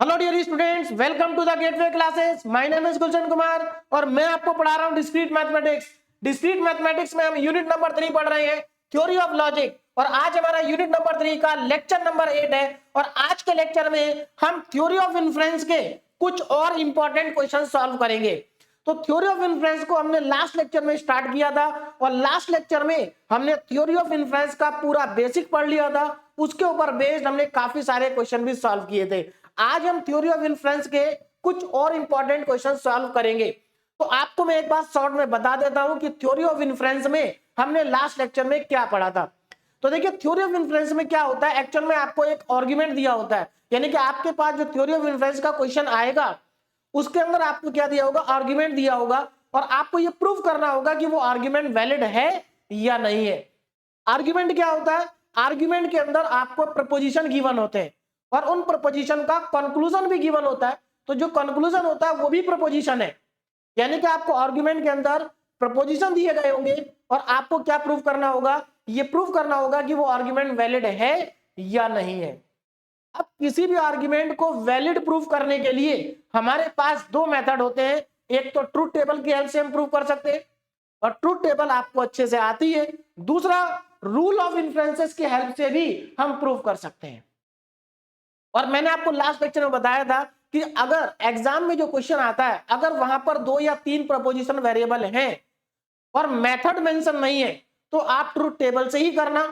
Hello dear students, welcome to the Gateway Classes. My name is Gulshan Kumar और मैं आपको पढ़ा रहा हूं डिस्क्रीट मैथमेटिक्स। डिस्क्रीट मैथमेटिक्स में हम यूनिट नंबर 3 पढ़ रहे हैं, थ्योरी ऑफ लॉजिक। और आज हमारा यूनिट नंबर 3 का लेक्चर नंबर 8 है। और आज के लेक्चर में हम थ्योरी ऑफ इन्फ्रेंस के कुछ और इंपॉर्टेंट क्वेश्चन सॉल्व करेंगे। तो थ्योरी ऑफ इन्फ्रेंस को हमने लास्ट लेक्चर में स्टार्ट किया था और लास्ट लेक्चर में हमने थ्योरी ऑफ इन्फ्रेंस का पूरा बेसिक पढ़ लिया था। उसके ऊपर बेस्ड हमने काफी सारे क्वेश्चन भी सॉल्व किए थे। आज हम थ्योरी ऑफ इन्फ्रेंस के कुछ और इंपॉर्टेंट क्वेश्चन सॉल्व करेंगे। तो आपको मैं एक बात शॉर्ट में बता देता हूं कि थ्योरी ऑफ इन्फ्रेंस में हमने लास्ट लेक्चर में क्या पढ़ा था। तो देखिए, थ्योरी ऑफ इन्फ्रेंस में क्या होता है, एक्चुअल में आपको एक आर्गुमेंट दिया होता है, यानी कि आपके पास जो थ्योरी ऑफ इन्फ्रेंस का क्वेश्चन आएगा उसके अंदर आपको क्या दिया होगा, आर्गुमेंट दिया होगा। और आपको ये प्रूव करना होगा कि वो आर्गुमेंट वैलिड है या नहीं है। आर्गुमेंट क्या होता है, आर्गुमेंट के अंदर आपको प्रपोजिशन गिवन होते हैं और उन प्रपोजिशन का कंक्लूजन भी गिवन होता है। तो जो कंक्लूजन होता है वो भी प्रपोजिशन है, यानी कि आपको आर्गुमेंट के अंदर प्रपोजिशन दिए गए होंगे और आपको क्या प्रूव करना होगा, ये प्रूव करना होगा कि वो आर्गुमेंट वैलिड है या नहीं है। अब किसी भी आर्गुमेंट को वैलिड प्रूफ करने के लिए हमारे पास दो मेथड होते हैं। एक तो ट्रूथ टेबल की हेल्प से हम प्रूव कर सकते हैं और ट्रूथ टेबल आपको अच्छे से आती है। दूसरा, रूल ऑफ इन्फ्रेंसेस की हेल्प से भी हम प्रूव कर सकते हैं। और मैंने आपको लास्ट लेक्चर में बताया था कि अगर एग्जाम में जो क्वेश्चन आता है, अगर वहां पर 2 या 3 प्रपोजिशन वेरिएबल हैं और मेथड मेंशन नहीं है तो आप ट्रूथ टेबल से ही करना।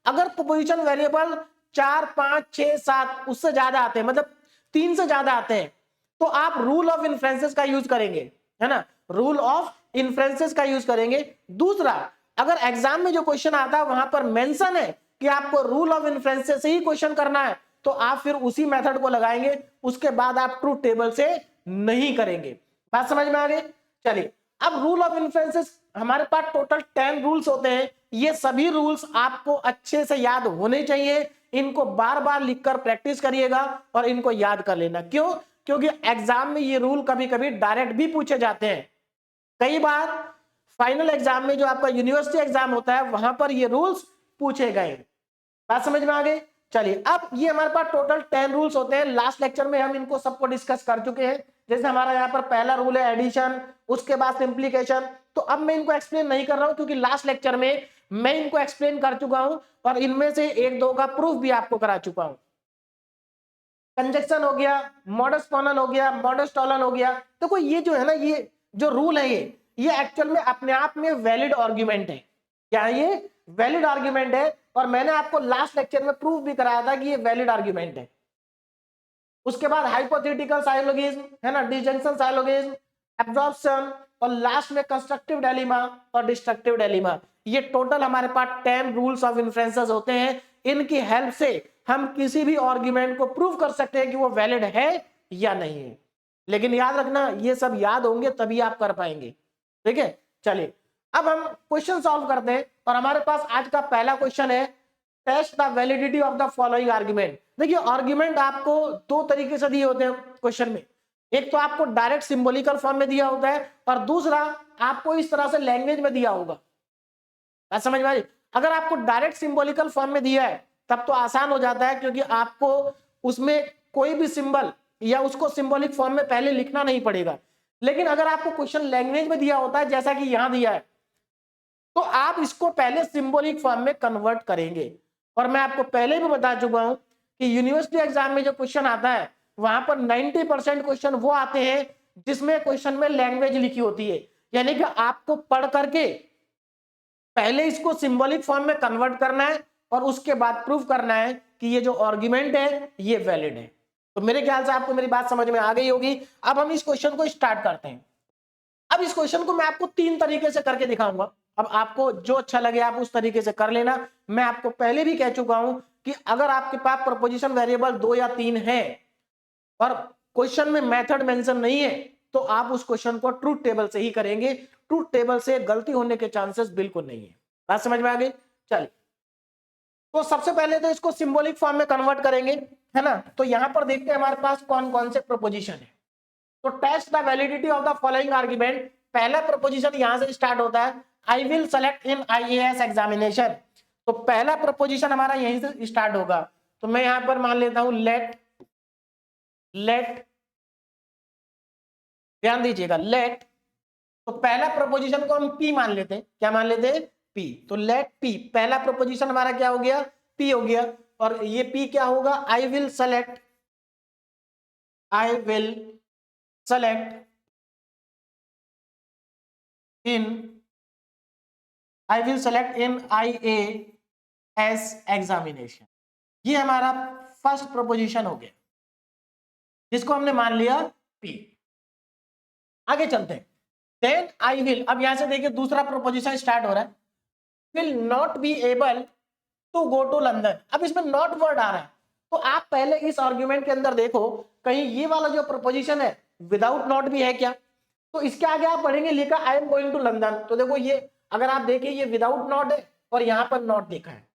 अगर प्रपोजिशन वेरिएबल 4, 5, 6, 7 उससे ज्यादा आते हैं, मतलब 3 से ज्यादा आते हैं, तो आप रूल ऑफ इन्फ्रेंसेस का यूज करेंगे, है ना, रूल ऑफ इन्फ्रेंसेस का यूज करेंगे। दूसरा, अगर एग्जाम में जो क्वेश्चन आता है वहां पर मेंशन है कि आपको रूल ऑफ इन्फ्रेंसेस से ही क्वेश्चन करना है, तो आप फिर उसी मेथड को लगाएंगे, उसके बाद आप ट्रूथ टेबल से नहीं करेंगे। बात समझ में आ गई? चलिए, अब रूल ऑफ इन्फ्रेंसेस हमारे पास टोटल 10 रूल्स होते हैं। ये सभी रूल्स आपको अच्छे से याद होने चाहिए। इनको बार बार लिखकर प्रैक्टिस करिएगा और इनको याद कर लेना। क्यों? क्योंकि एग्जाम में ये रूल कभी कभी डायरेक्ट भी पूछे जाते हैं। कई बार फाइनल एग्जाम में जो आपका यूनिवर्सिटी एग्जाम होता है वहां पर ये रूल्स पूछे गए। बात समझ में आ गई? चलिए, अब ये हमारे पास टोटल 10 रूल्स होते हैं। लास्ट लेक्चर में हम इनको सबको डिस्कस कर चुके हैं। जैसे हमारा यहाँ पर पहला रूल है एडिशन, उसके बाद सिंप्लीकेशन। तो अब मैं इनको एक्सप्लेन नहीं कर रहा हूं क्योंकि लास्ट लेक्चर में मैं इनको एक्सप्लेन कर चुका हूं और इनमें से एक दो का प्रूफ भी आपको करा चुका हूं। कंजक्शन हो गया, मॉडस पोनन हो गया, मॉडस टॉलन हो गया। देखो, ये जो है ना, ये जो रूल है ये एक्चुअल में अपने आप में वैलिड आर्गुमेंट है। क्या है ये? वैलिड आर्गुमेंट है। और मैंने आपको लास्ट लेक्चर में प्रूफ भी कराया था कि ये वैलिड आर्गुमेंट है। उसके बाद हाइपोथेटिकल साइलोगिज्म, है ना, डिसजंक्शन साइलोगिज्म, एब्जॉर्प्शन और लास्ट में कंस्ट्रक्टिव डिलेमा और डिस्ट्रक्टिव डिलेमा। ये टोटल हमारे पास 10 रूल्स ऑफ इन्फ्रेंसेस होते हैं। इनकी हेल्प से हम किसी भी आर्गुमेंट को प्रूव कर सकते हैं कि वो वैलिड है या नहीं है। लेकिन याद रखना, ये सब याद होंगे तभी आप कर पाएंगे। ठीक है, चलिए अब हम क्वेश्चन सॉल्व करते हैं। और हमारे पास आज का पहला क्वेश्चन है, test the validity of the following argument. देखिए, आर्गुमेंट आपको दो तरीके से दिए होते हैं क्वेश्चन में। एक तो आपको डायरेक्ट सिंबॉलिकल फॉर्म में दिया होता है और दूसरा आपको इस तरह से लैंग्वेज में दिया होगा। बात समझ में आ रही? अगर आपको डायरेक्ट सिंबॉलिकल फॉर्म में दिया है तब तो आसान हो जाता है, क्योंकि आपको उसमें कोई भी सिंबल या उसको सिंबॉलिक फॉर्म में पहले लिखना नहीं पड़ेगा। लेकिन अगर आपको क्वेश्चन लैंग्वेज में दिया होता है, जैसा कि यहां दिया है, तो आप इसको पहले सिंबॉलिक फॉर्म में कन्वर्ट करेंगे। और मैं आपको पहले भी बता चुका हूं कि यूनिवर्सिटी एग्जाम में जो क्वेश्चन आता है वहां पर 90% क्वेश्चन वो आते हैं जिसमें क्वेश्चन में लैंग्वेज लिखी होती है, यानी कि आपको पढ़ करके पहले इसको सिंबॉलिक फॉर्म में कन्वर्ट करना है और उसके बाद प्रूव करना है कि ये जो आर्गुमेंट है ये वैलिड है। तो मेरे ख्याल से आपको मेरी बात समझ में आ गई होगी। अब हम इस क्वेश्चन को स्टार्ट करते हैं। अब इस क्वेश्चन को मैं आपको 3 तरीके से करके दिखाऊंगा। अब आपको जो अच्छा लगे आप उस तरीके से कर लेना। मैं आपको पहले भी कह चुका हूं कि अगर आपके पास प्रपोजिशन वेरिएबल 2 या 3 है और क्वेश्चन में मेथड मेंशन नहीं है तो आप उस क्वेश्चन को ट्रूथ टेबल से ही करेंगे। ट्रूथ टेबल से गलती होने के चांसेस बिल्कुल नहीं है। बात समझ में आ गई? चलिए, तो सबसे पहले तो इसको सिंबॉलिक फॉर्म में कन्वर्ट करेंगे, है ना। तो यहां पर देखते हैं हमारे पास कौन कौन से प्रपोजिशन है। तो test the validity of the following argument. पहला प्रपोजिशन यहां से स्टार्ट होता है, I will select in IAS examination. तो पहला प्रपोजिशन हमारा यहीं से स्टार्ट होगा। तो मैं यहां पर मान लेता हूं, लेट लेट, ध्यान दीजिएगा, लेट, तो पहला प्रोपोजिशन को हम P मान लेते हैं, क्या मान लेते हैं? P। तो लेट P, पहला प्रोपोजिशन हमारा क्या हो गया? P हो गया। और ये P क्या होगा? आई will select, I will select in, I will select in IAS examination. ये हमारा फर्स्ट प्रोपोजिशन हो गया जिसको हमने मान लिया P। आगे चलते हैं। देन आई विल, अब यहां से देखिए दूसरा प्रोपोजिशन स्टार्ट हो रहा है, will not be able to go to London. अब इसमें नॉट वर्ड आ रहा है, तो आप पहले इस आर्ग्यूमेंट के अंदर देखो कहीं ये वाला जो प्रोपोजिशन है विदाउट नॉट भी है क्या। तो इसके आगे आप पढ़ेंगे लिखा I am going to London, तो देखो ये अगर आप देखिए ये विदाउट नॉट है और यहां पर नॉट लिखा है।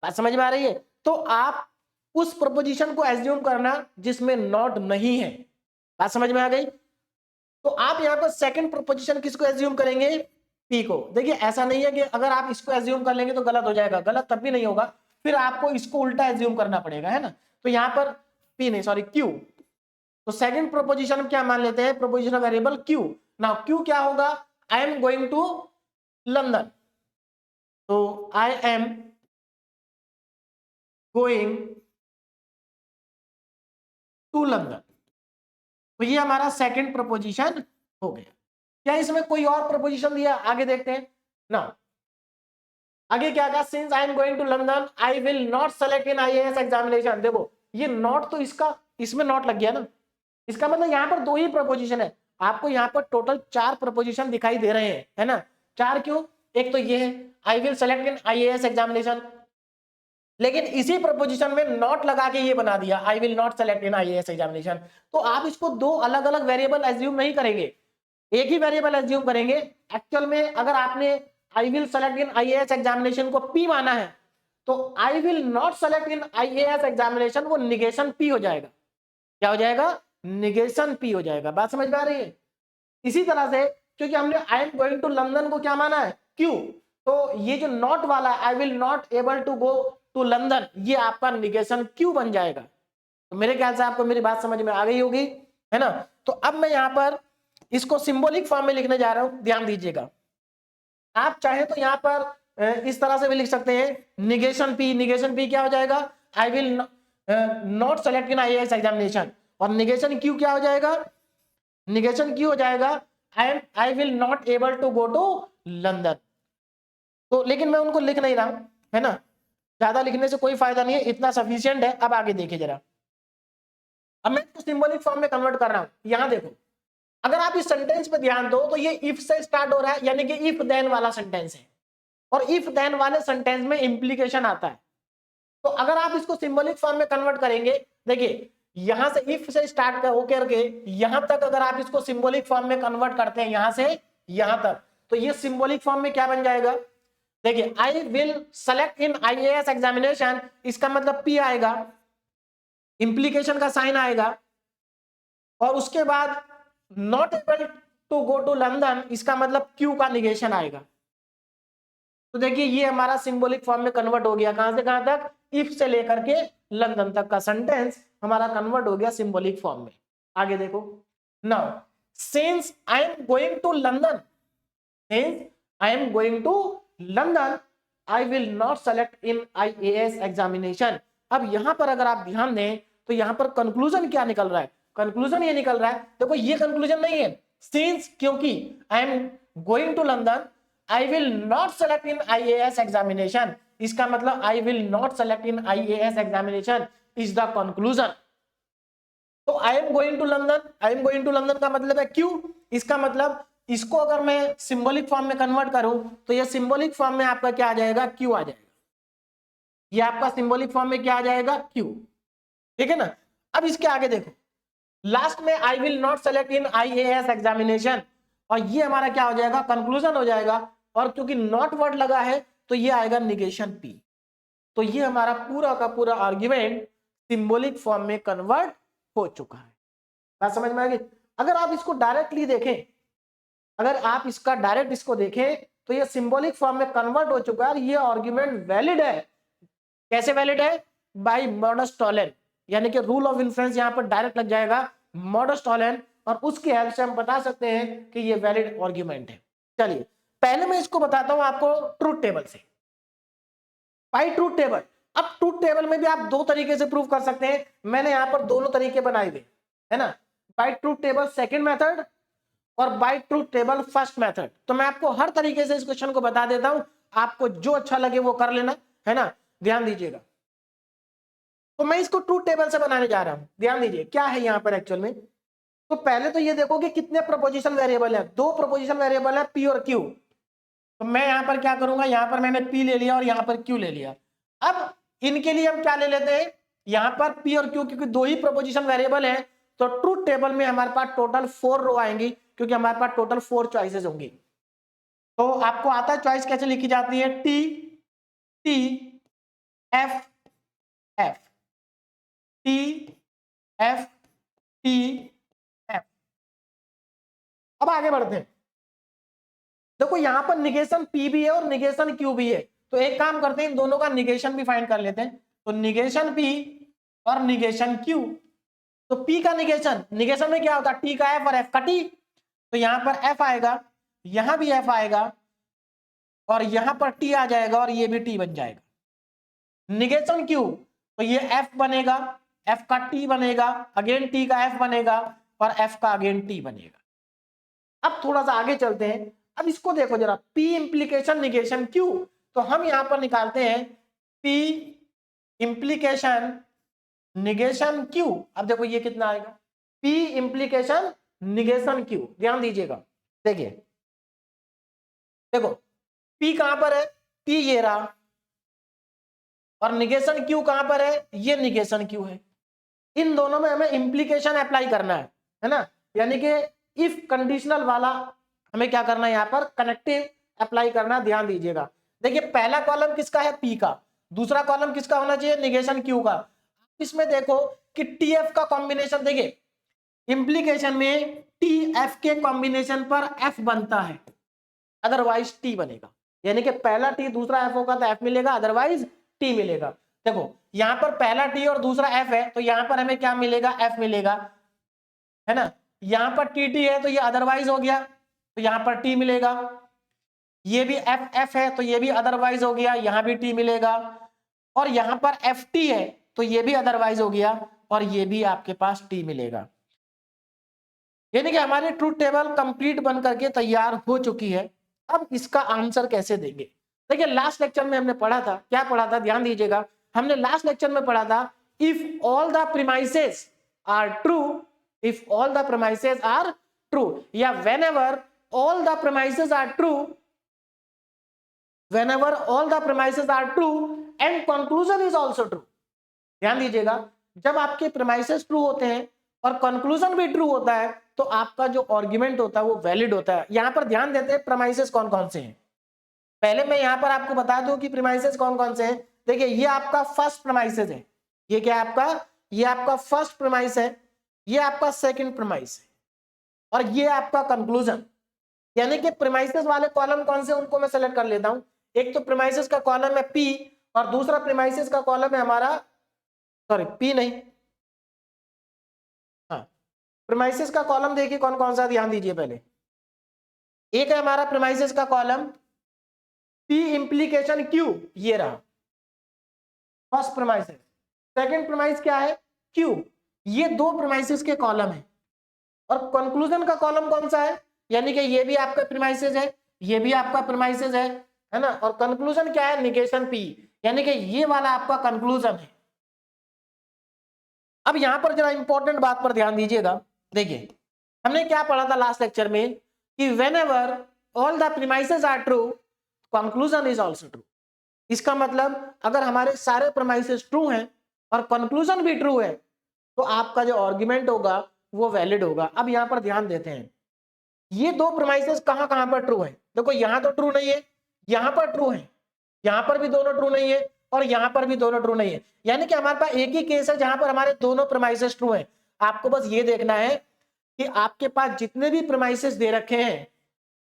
बात समझ में आ रही है? तो आप उस प्रोपोजिशन को एज्यूम करना जिसमें नॉट नहीं है। बात समझ में आ गई? तो आप यहाँ पर सेकंड प्रोपोजिशन किसको एज्यूम करेंगे? पी को। देखिए ऐसा नहीं है कि अगर आप इसको एज्यूम कर लेंगे तो गलत हो जाएगा, गलत तब भी नहीं होगा, फिर आपको इसको उल्टा एज्यूम करना पड़ेगा, है ना। तो यहाँ पर पी नहीं, सॉरी क्यू। तो सेकंड प्रोपोजिशन क्या मान लेते हैं? Proposition variable Q. Now Q क्या होगा? I am going to London. तो I am going to London, तो ये हमारा सेकंड प्रोपोजिशन हो गया। क्या इसमें कोई और प्रोपोजिशन दिया? आगे देखते हैं ना। आगे क्या कहा? Since I am going to London I will not select in IAS examination. देखो ये नॉट, तो इसका इसमें नॉट लग गया ना, इसका मतलब यहाँ पर दो ही प्रोपोजिशन है। आपको यहाँ पर टोटल 4 प्रोपोजिशन दिखाई दे रहे हैं, है ना। 4 क्यों? एक तो ये है I will select in IAS examination, लेकिन इसी प्रोपोजिशन में नॉट लगा के ये बना दिया आई will not select in IAS examination. तो आप इसको दो अलग अलग वेरिएबल एज्यूम नहीं करेंगे, एक ही वेरिएबल एज्यूम करेंगे। एक्चुअल में अगर आपने आई will select in IAS examination को P माना है तो I will not select in IAS examination वो निगेशन P हो जाएगा। क्या हो जाएगा? निगेशन P हो जाएगा। बात समझ में आ रही है? इसी तरह से क्योंकि हमने I am going to London को क्या माना है? Q, तो ये जो नॉट वाला I will not able to go to London, ये आपका निगेशन Q बन जाएगा। तो मेरे ख्याल से आपको मेरी बात समझ में आ गई होगी, है ना। तो अब मैं यहाँ पर इसको सिंबॉलिक फॉर्म में लिखने जा रहा हूं, ध्यान दीजिएगा। आप चाहे तो यहाँ पर इस तरह से भी लिख सकते हैं निगेशन P। निगेशन P क्या हो जाएगा? I will not select in IAS examination. और निगेशन Q क्या हो जाएगा? निगेशन Q हो जाएगा I will not able to go to London. तो लेकिन मैं उनको लिख नहीं रहा हूं, है ना, ज्यादा लिखने से कोई फायदा नहीं है, इतना सफिशिएंट है। अब आगे देखिए जरा, अब मैं इसको सिंबॉलिक फॉर्म में कन्वर्ट कर रहा हूं। यहां देखो, अगर आप इस सेंटेंस पे ध्यान दो तो ये इफ से स्टार्ट हो रहा है, यानी कि इफ देन वाला सेंटेंस है, और इफ देन वाले सेंटेंस में इंप्लीकेशन आता है। तो अगर आप इसको सिंबॉलिक फॉर्म में कन्वर्ट करेंगे, देखिए यहां से इफ से स्टार्ट होकर के यहां तक अगर आप इसको सिंबॉलिक फॉर्म में कन्वर्ट करते हैं, यहां से यहां तक, तो ये सिंबॉलिक फॉर्म में क्या बन जाएगा? देखिए आई will select in IAS examination, इसका मतलब P आएगा, इंप्लीकेशन का साइन आएगा, और उसके बाद not able to go to London, इसका मतलब Q का निगेशन आएगा। तो देखिए ये हमारा सिंबॉलिक फॉर्म में कन्वर्ट हो गया। कहां से कहां तक? इफ से लेकर के लंदन तक का सेंटेंस हमारा कन्वर्ट हो गया सिंबॉलिक फॉर्म में। आगे देखो, now since I am going to London, since I am going to London I will not select in IAS examination. अब यहां पर अगर आप ध्यान दें तो यहां पर कंक्लूजन क्या निकल रहा है? कंक्लूजन ये निकल रहा है, देखो ये कंक्लूजन नहीं है, सिंस क्योंकि I am going to London I will not select in IAS examination, इसका मतलब I will not select in IAS examination is the conclusion. तो I am going to London, I am going to London का मतलब है क्यों, इसका मतलब इसको अगर मैं सिंबॉलिक फॉर्म में कन्वर्ट करूं तो ये सिंबॉलिक फॉर्म में आपका क्या आ जाएगा? क्यू आ जाएगा। ये आपका सिंबॉलिक फॉर्म में क्या आ जाएगा? क्यू। ठीक है ना। अब इसके आगे देखो, लास्ट में आई will not select in IAS examination, और ये हमारा क्या हो जाएगा? कंक्लूजन हो जाएगा, और क्योंकि नॉट वर्ड लगा है तो ये आएगा निगेशन P। तो ये हमारा पूरा का पूरा आर्ग्यूमेंट सिंबॉलिक फॉर्म में कन्वर्ट हो चुका है। बात समझ में आ गई? अगर आप इसको डायरेक्टली देखें, अगर आप इसका डायरेक्ट इसको देखें तो ये सिंबॉलिक फॉर्म में कन्वर्ट हो चुका है, ये आर्ग्यूमेंट वैलिड है। कैसे वैलिड है? बाय मॉडस टॉलन, यानी कि रूल ऑफ इन्फ्लुएंस यहाँ पर डायरेक्ट लग जाएगा मॉडस टॉलेरेंस, और उसकी हेल्प से हम बता सकते हैं कि ये वैलिड आर्गुमेंट है। चलिए पहले मैं इसको बताता हूं आपको ट्रूथ टेबल से। बाय ट्रूथ टेबल, अब ट्रूथ टेबल में भी आप दो तरीके से प्रूव कर सकते हैं, मैंने यहां पर दोनों तरीके बनाए हुए है ना, by truth table second method और by truth table first method. तो मैं आपको हर तरीके से इस क्वेश्चन को बता देता हूं, आपको जो अच्छा लगे वो कर लेना, है ना, ध्यान दीजिएगा। तो मैं इसको ट्रूथ टेबल से बनाने जा रहा हूं, ध्यान दीजिए क्या है यहां पर एक्चुअल में। तो पहले तो ये देखो कि कितने प्रोपोजिशन वेरिएबल है, दो प्रोपोजिशन वेरिएबल है पी और क्यू। तो मैं यहां पर क्या करूंगा, यहां पर मैंने पी ले लिया और यहां पर क्यू ले लिया। अब इनके लिए हम क्या ले लेते हैं, यहां पर पी और क्यू क्योंकि दो ही प्रोपोजिशन वेरिएबल है, तो ट्रूथ टेबल में हमारे पास टोटल 4 रो आएंगी क्योंकि हमारे पास टोटल 4 चॉइसेस होंगी। तो आपको आता है चॉइस कैसे लिखी जाती है, T T F F, T F T F. अब आगे बढ़ते हैं, देखो यहां पर निगेशन पी भी है और निगेशन क्यू भी है, तो एक काम करते हैं इन दोनों का निगेशन भी फाइंड कर लेते हैं। तो निगेशन पी और निगेशन क्यू, तो पी का निगेशन, निगेशन में क्या होता है, टी का एफ और एफ का टी, तो यहां पर एफ आएगा, यहां भी एफ आएगा और यहां पर टी आ जाएगा और ये भी टी बन जाएगा। निगेशन क्यू, तो ये एफ बनेगा, एफ का टी बनेगा, अगेन टी का एफ बनेगा और एफ का अगेन टी बनेगा। अब थोड़ा सा आगे चलते हैं, अब इसको देखो जरा, P इंप्लीकेशन निगेशन Q, तो हम यहां पर निकालते हैं P इंप्लीकेशन निगेशन Q। अब देखो ये कितना आएगा, P इंप्लीकेशन निगेशन Q, ध्यान दीजिएगा। देखिए देखो P कहां पर है, P ये रहा, और निगेशन Q कहां पर है, ये निगेशन Q है। इन दोनों में हमें इंप्लीकेशन अप्लाई करना है ना, यानी कि इफ कंडीशनल वाला हमें क्या करना है, यहां पर कनेक्टिव अप्लाई करना, ध्यान दीजिएगा। देखिए पहला कॉलम किसका है, पी का, दूसरा कॉलम किसका होना चाहिए, निगेशन क्यू का। इसमें देखो कि टी एफ का कॉम्बिनेशन, देखिए इंप्लीकेशन में टी एफ के कॉम्बिनेशन पर एफ बनता है, अदरवाइज टी बनेगा, यानी कि पहला टी दूसरा एफ होगा तो एफ मिलेगा, अदरवाइज टी मिलेगा। देखो यहां पर पहला टी और दूसरा एफ है, तो यहां पर हमें क्या मिलेगा, एफ मिलेगा, है ना। यहां पर टी टी है तो ये अदरवाइज हो गया, तो यहां पर टी मिलेगा। ये भी एफ एफ है तो ये भी अदरवाइज हो गया, यहां भी टी मिलेगा। और यहां पर एफ टी है तो ये भी अदरवाइज हो गया और ये भी आपके पास टी मिलेगा। यानी कि हमारी ट्रूथ टेबल कंप्लीट बन करके तैयार हो चुकी है। अब इसका आंसर कैसे देंगे, देखिए लास्ट लेक्चर में हमने पढ़ा था, क्या पढ़ा था, ध्यान दीजिएगा। हमने लास्ट लेक्चर में पढ़ा था, if all the premises are true, if all the premises are true, या whenever all the premises are true, whenever all the premises are true and conclusion is also true। ध्यान दीजिएगा, जब आपके premises true होते हैं और conclusion भी true होता है तो आपका जो आर्गुमेंट होता है वो वैलिड होता है। यहां पर ध्यान देते हैं प्रीमाइसेस कौन कौन से हैं, पहले मैं यहां पर आपको बता दूं कि प्रीमाइसेस कौन कौन से हैं। देखिए ये आपका फर्स्ट प्रीमाइसेस है, ये क्या है आपका, ये आपका फर्स्ट प्रीमाइस है, ये आपका सेकंड प्रीमाइस है और ये आपका कंक्लूजन। यानी कि प्रीमाइसेस वाले कॉलम कौन से, उनको मैं सेलेक्ट कर लेता हूं। एक तो प्रीमाइसेस का कॉलम है P और दूसरा प्रीमाइसेस का कॉलम है हमारा, सॉरी P नहीं, हाँ प्रीमाइसेस का कॉलम देखिए कौन कौन सा, ध्यान दीजिए। पहले एक है हमारा प्रीमाइसेस का कॉलम P इंप्लीकेशन Q, ये रहा फर्स्ट प्रीमाइसेस। सेकंड प्रीमाइस क्या है, Q, ये दो प्रीमाइसेस के कॉलम है। और कंक्लूजन का कॉलम कौन सा है, यानी कि ये भी आपका प्रीमाइसेस है, ये भी आपका प्रीमाइसेस है ना। और कंक्लूजन क्या है, निगेशन P, यानी कि ये वाला आपका कंक्लूजन है। अब यहां पर जरा इंपॉर्टेंट बात पर ध्यान दीजिएगा। देखिए हमने क्या पढ़ा था लास्ट लेक्चर में कि whenever all the premises are true, conclusion is also true. इसका मतलब अगर हमारे सारे प्रीमाइसेस ट्रू हैं और कंक्लूजन भी ट्रू है तो आपका जो आर्गुमेंट होगा वो वैलिड होगा। अब यहां पर ध्यान देते हैं, ये दो प्रीमाइसेस कहां कहां पर ट्रू है, देखो यहां तो ट्रू नहीं है, यहां पर ट्रू है, यहां पर भी दोनों ट्रू नहीं है और यहां पर भी दोनों ट्रू नहीं है। यानी कि हमारे पास एक ही केस है जहां पर हमारे दोनों प्रीमाइसेस ट्रू है। आपको बस ये देखना है कि आपके पास जितने भी प्रीमाइसेस दे रखे हैं,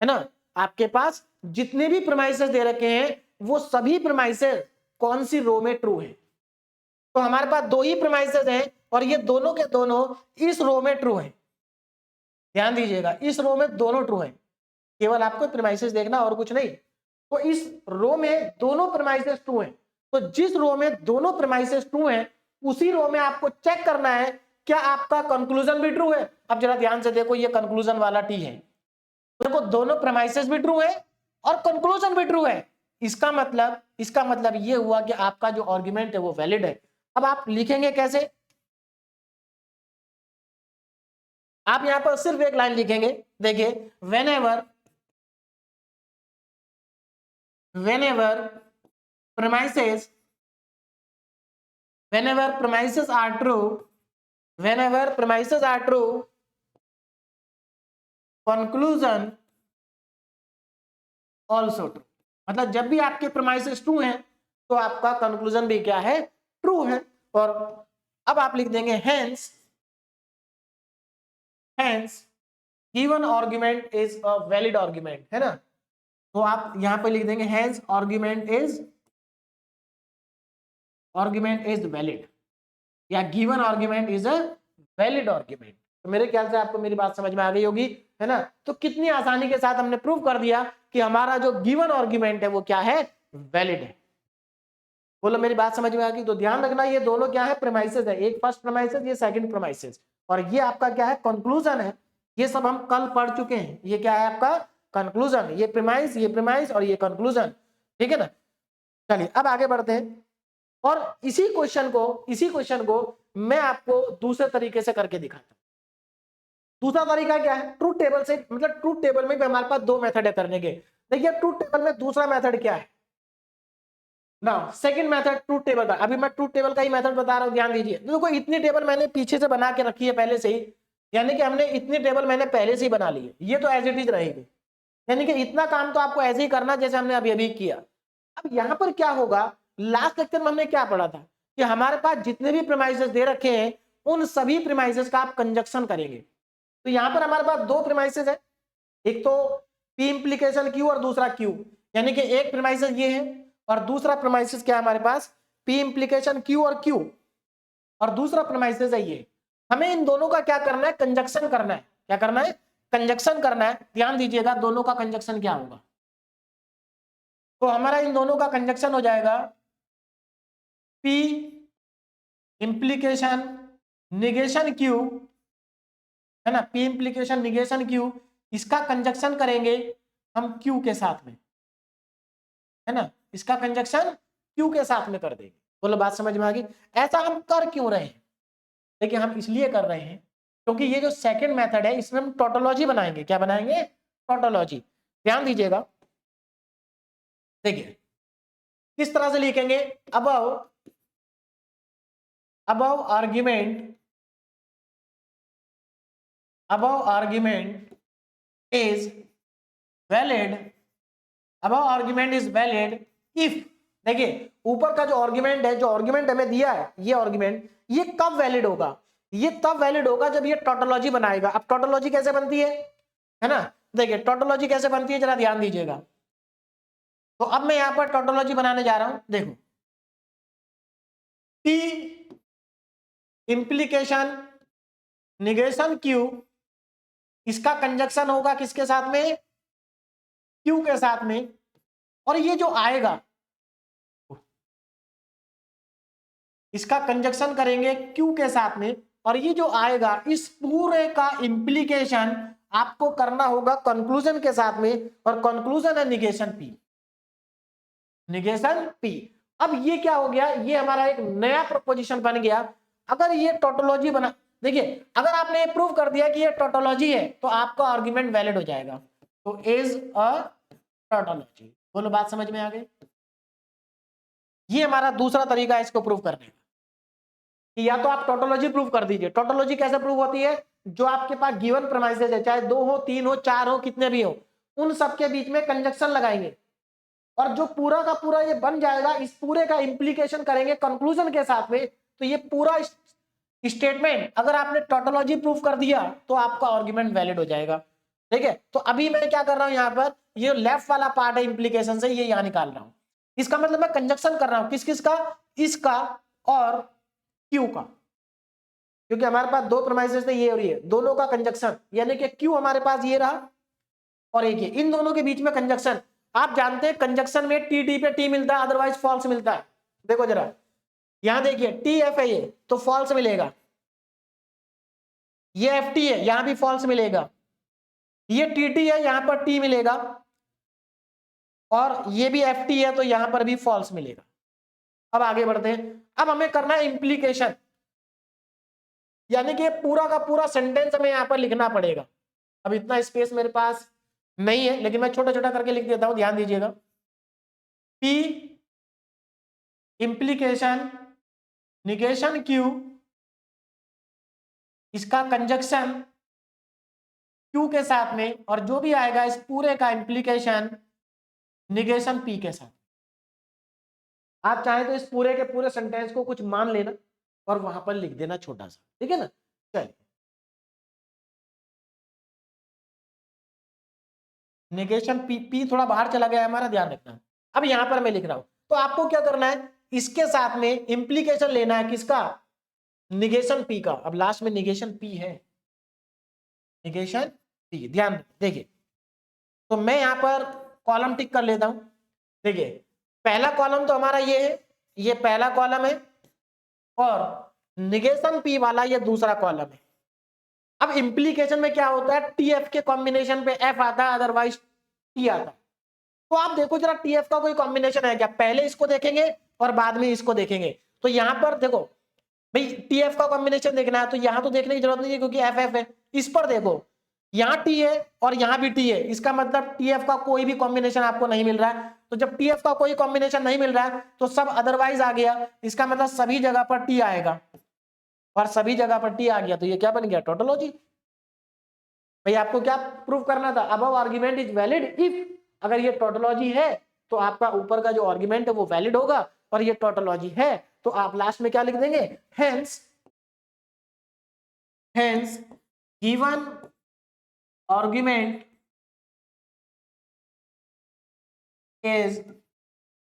है ना, आपके पास जितने भी प्रीमाइसेस दे रखे हैं वो सभी प्रीमाइसेस कौन सी रो में ट्रू है। तो हमारे पास दो ही प्रीमाइसेस हैं और ये दोनों के दोनों इस रो में ट्रू है। ध्यान दीजिएगा, इस रो में दोनों ट्रू है, केवल आपको प्रीमाइसेस देखना और कुछ नहीं। तो इस रो में दोनों प्रीमाइसेस ट्रू है, तो जिस रो में दोनों प्रीमाइसेस ट्रू है उसी रो में आपको चेक करना है क्या आपका कंक्लूजन भी ट्रू है। अब जरा ध्यान से देखो, ये कंक्लूजन वाला टी है, देखो दोनों प्रीमाइसेस भी ट्रू है और कंक्लूजन भी ट्रू है। इसका मतलब ये हुआ कि आपका जो आर्गुमेंट है वो वैलिड है। अब आप लिखेंगे कैसे, आप यहां पर सिर्फ एक लाइन लिखेंगे, देखिए whenever premises are true, conclusion also true। मतलब जब भी आपके प्रीमाइसेस ट्रू हैं तो आपका कंक्लूजन भी क्या है, ट्रू है। और अब आप लिख देंगे hence given argument is a valid argument, है ना। तो आप यहां पे लिख देंगे हेंस आर्गुमेंट इज वैलिड या given argument is a valid argument. तो मेरे ख्याल से आपको मेरी बात समझ में आ गई होगी, है ना। तो कितनी आसानी के साथ हमने प्रूव कर दिया कि हमारा जो गिवन आर्गुमेंट है वो क्या है, वैलिड है। बोलो मेरी बात समझ में आ गई। तो ध्यान रखना ये दोनों क्या है, प्रीमाइसेस है, एक फर्स्ट प्रीमाइसेस, ये सेकंड प्रीमाइसेस, और ये आपका क्या है, कंक्लूजन है। ये सब हम कल पढ़ चुके हैं। ये क्या है आपका कंक्लूजन, ये प्रीमाइस और ये कंक्लूजन, ठीक है ना। चलिए अब आगे बढ़ते हैं और इसी क्वेश्चन को मैं आपको दूसरे तरीके से करके दिखाता हूं। दूसरा तरीका क्या है, ट्रूथ टेबल से, मतलब ट्रूथ टेबल में भी हमारे पास दो मेथड है करने के। देखिए ट्रूथ टेबल में दूसरा मेथड क्या है ना, सेकंड मेथड ट्रूथ टेबल का। अभी मैं ट्रूथ टेबल का ही मेथड बता रहा हूं, ध्यान दीजिए। देखो इतनी टेबल मैंने पीछे से बना के रखी है पहले से ही, यानी कि हमने इतनी टेबल मैंने पहले से ही बना ली है, ये तो एज इट इज रहेगी। यानी कि इतना काम तो आपको ऐसे ही करना जैसे हमने अभी अभी किया। अब यहां पर क्या होगा, लास्ट लेक्चर में हमने क्या पढ़ा था कि हमारे पास जितने भी प्रीमाइसेस दे रखे हैं उन सभी प्रीमाइसेस का आप कंजक्शन करेंगे। तो यहां पर हमारे पास दो प्रीमाइसेस है, एक तो पी इंप्लीकेशन क्यू और दूसरा क्यू, यानी कि एक प्रीमाइसेस ये है और दूसरा प्रीमाइसेस क्या है हमारे पास, पी इंप्लीकेशन क्यू और क्यू, और दूसरा प्रीमाइसेस है ये। हमें इन दोनों का क्या करना है, कंजक्शन करना है। क्या करना है, कंजक्शन करना है। ध्यान दीजिएगा दोनों का कंजक्शन क्या होगा, तो हमारा इन दोनों का कंजक्शन हो जाएगा पी इंप्लीकेशन निगेशन क्यू, है ना, पी इंप्लीकेशन निगेशन क्यू, इसका कंजक्शन करेंगे हम क्यू के साथ में, है ना, इसका कंजक्शन क्यू के साथ में कर देंगे। बोलो बात समझ में आ गई। ऐसा हम कर क्यों रहे हैं, देखिए हम इसलिए कर रहे हैं क्योंकि ये जो सेकंड मेथड है इसमें हम टोटोलॉजी बनाएंगे। क्या बनाएंगे, टोटोलॉजी। ध्यान दीजिएगा, देखिए किस तरह से लिखेंगे, above argument is valid if, देखिए ऊपर का जो आर्गुमेंट है, जो आर्गुमेंट हमें दिया है, ये आर्गुमेंट ये कब वैलिड होगा, ये तब वैलिड होगा जब ये टोटोलॉजी बनाएगा। अब टोटोलॉजी कैसे बनती है ना, देखिए टोटोलॉजी कैसे बनती है जरा ध्यान दीजिएगा। तो अब मैं यहां पर टोटोलॉजी बनाने जा रहा हूं, देखो पी इंप्लीकेशन निगेशन क्यू, इसका कंजक्शन होगा किसके साथ में, क्यू के साथ में, और ये जो आएगा इसका कंजक्शन करेंगे क्यू के साथ में, और ये जो आएगा इस पूरे का इंप्लीकेशन आपको करना होगा कंक्लूजन के साथ में, और कंक्लूजन है निगेशन पी। अब ये क्या हो गया, ये हमारा एक नया प्रोपोजिशन बन गया। अगर ये टोटोलॉजी बना, देखिए अगर आपने ये प्रूव कर दिया कि ये टोटोलॉजी है तो आपका आर्गुमेंट वैलिड हो जाएगा। तो इज अ टोटोलॉजी। बोलो बात समझ में आ गई। ये हमारा दूसरा तरीका है इसको प्रूव करने का, कि या तो आप टोटोलॉजी प्रूव कर दीजिए। टोटोलॉजी कैसे प्रूव होती है, जो आपके पास गिवन प्रीमाइसेस है, चाहे 2 हो 3 हो 4 हो कितने भी हो, उन सबके बीच में कंजक्शन लगाएंगे और जो पूरा का पूरा ये बन जाएगा, इस पूरे का इंप्लीकेशन करेंगे कंक्लूजन के साथ में। तो ये पूरा स्टेटमेंट अगर आपने टोटोलॉजी प्रूफ कर दिया तो आपका आर्गुमेंट वैलिड हो जाएगा। ठीक है, तो अभी मैं क्या कर रहा हूं, यहाँ पर ये लेफ्ट वाला पार्ट है इंप्लीकेशन से, ये यहाँ निकाल रहा हूं। इसका मतलब मैं कंजक्शन कर रहा हूं किस किस का, इसका और क्यू का, क्योंकि हमारे पास दो प्रेमाइसेस थे, ये और ये, दोनों का कंजक्शन, यानी कि क्यू हमारे पास ये रहा और एक ये, इन दोनों के बीच में कंजक्शन। आप जानते हैं कंजक्शन में टी टी पे टी मिलता है, अदरवाइज फॉल्स मिलता है। देखो जरा यहां देखिए, टी एफ है ये तो फॉल्स मिलेगा, ये एफ टी है यहां भी फॉल्स मिलेगा, ये टी टी है यहां पर टी मिलेगा, और ये भी एफ टी है तो यहां पर भी फॉल्स मिलेगा। अब आगे बढ़ते हैं, अब हमें करना है इंप्लीकेशन, यानी कि पूरा का पूरा सेंटेंस हमें यहां पर लिखना पड़ेगा। अब इतना स्पेस मेरे पास नहीं है, लेकिन मैं छोटा छोटा करके लिख देता हूं, ध्यान दीजिएगा। पी इंप्लीकेशन निगेशन क्यू, इसका कंजक्शन क्यू के साथ में, और जो भी आएगा इस पूरे का इंप्लीकेशन निगेशन पी के साथ। आप चाहें तो इस पूरे के पूरे सेंटेंस को कुछ मान लेना और वहां पर लिख देना छोटा सा, ठीक है ना। चलिए, निगेशन पी, पी थोड़ा बाहर चला गया है हमारा, ध्यान रखना। अब यहां पर मैं लिख रहा हूं, तो आपको क्या करना है, इसके साथ में इंप्लीकेशन लेना है, किसका, निगेशन पी का। अब लास्ट में निगेशन पी है, निगेशन पी, ध्यान देखिए। तो मैं यहां पर कॉलम टिक कर लेता हूं। देखिए पहला कॉलम तो हमारा ये है, ये पहला कॉलम है, और निगेशन पी वाला ये दूसरा कॉलम है। अब इंप्लीकेशन में क्या होता है, टी एफ के कॉम्बिनेशन पे एफ आता है, अदरवाइज टी आता है। तो आप देखो जरा टी एफ का कोई कॉम्बिनेशन है क्या, पहले इसको देखेंगे और बाद में इसको देखेंगे। तो यहां पर देखो भाई, टी एफ का कॉम्बिनेशन देखना है तो यहां तो देखने की जरूरत नहीं है क्योंकि एफ एफ है। इस पर देखो, यहां टी है और यहां भी टी है, इसका मतलब टी एफ का कोई भी कॉम्बिनेशन आपको नहीं मिल रहा है। तो जब टी एफ का कोई कॉम्बिनेशन नहीं मिल रहा है तो सब अदरवाइज आ गया, इसका मतलब सभी जगह पर टी आएगा, और सभी जगह पर टी आ गया तो ये क्या बन गया, टोटोलॉजी। भाई आपको क्या प्रूव करना था, above argument is valid if, अगर ये टोटोलॉजी है तो आपका ऊपर का जो आर्गुमेंट है वो वैलिड होगा, और ये टोटोलॉजी है तो आप लास्ट में क्या लिख देंगे, hence hence given argument is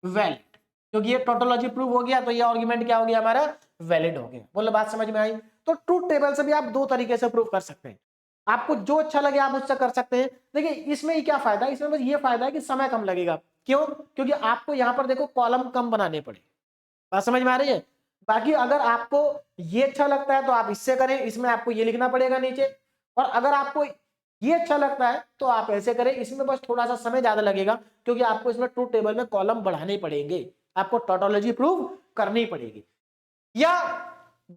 valid. क्योंकि ये टोटोलॉजी प्रूव हो गया तो ये आर्गुमेंट क्या हो गया हमारा, वैलिड हो गया। बोलो बात समझ में आई। तो ट्रूथ टेबल से भी आप दो तरीके से प्रूव कर सकते हैं, आपको जो अच्छा लगे आप उससे कर सकते हैं। देखिए इसमें ही क्या फायदा है, इसमें बस ये फायदा है कि समय कम लगेगा। क्यों, क्योंकि आपको यहां पर देखो कॉलम कम बनाने पड़े। बात समझ में आ रही है। बाकी अगर आपको ये अच्छा लगता है तो आप इससे करें, इसमें आपको ये लिखना पड़ेगा नीचे, और अगर आपको ये अच्छा लगता है तो आप ऐसे करें, इसमें बस थोड़ा सा समय ज्यादा लगेगा क्योंकि आपको इसमें ट्रूथ टेबल में कॉलम बढ़ाने पड़ेंगे, आपको टोटोलॉजी प्रूव करनी पड़ेगी। या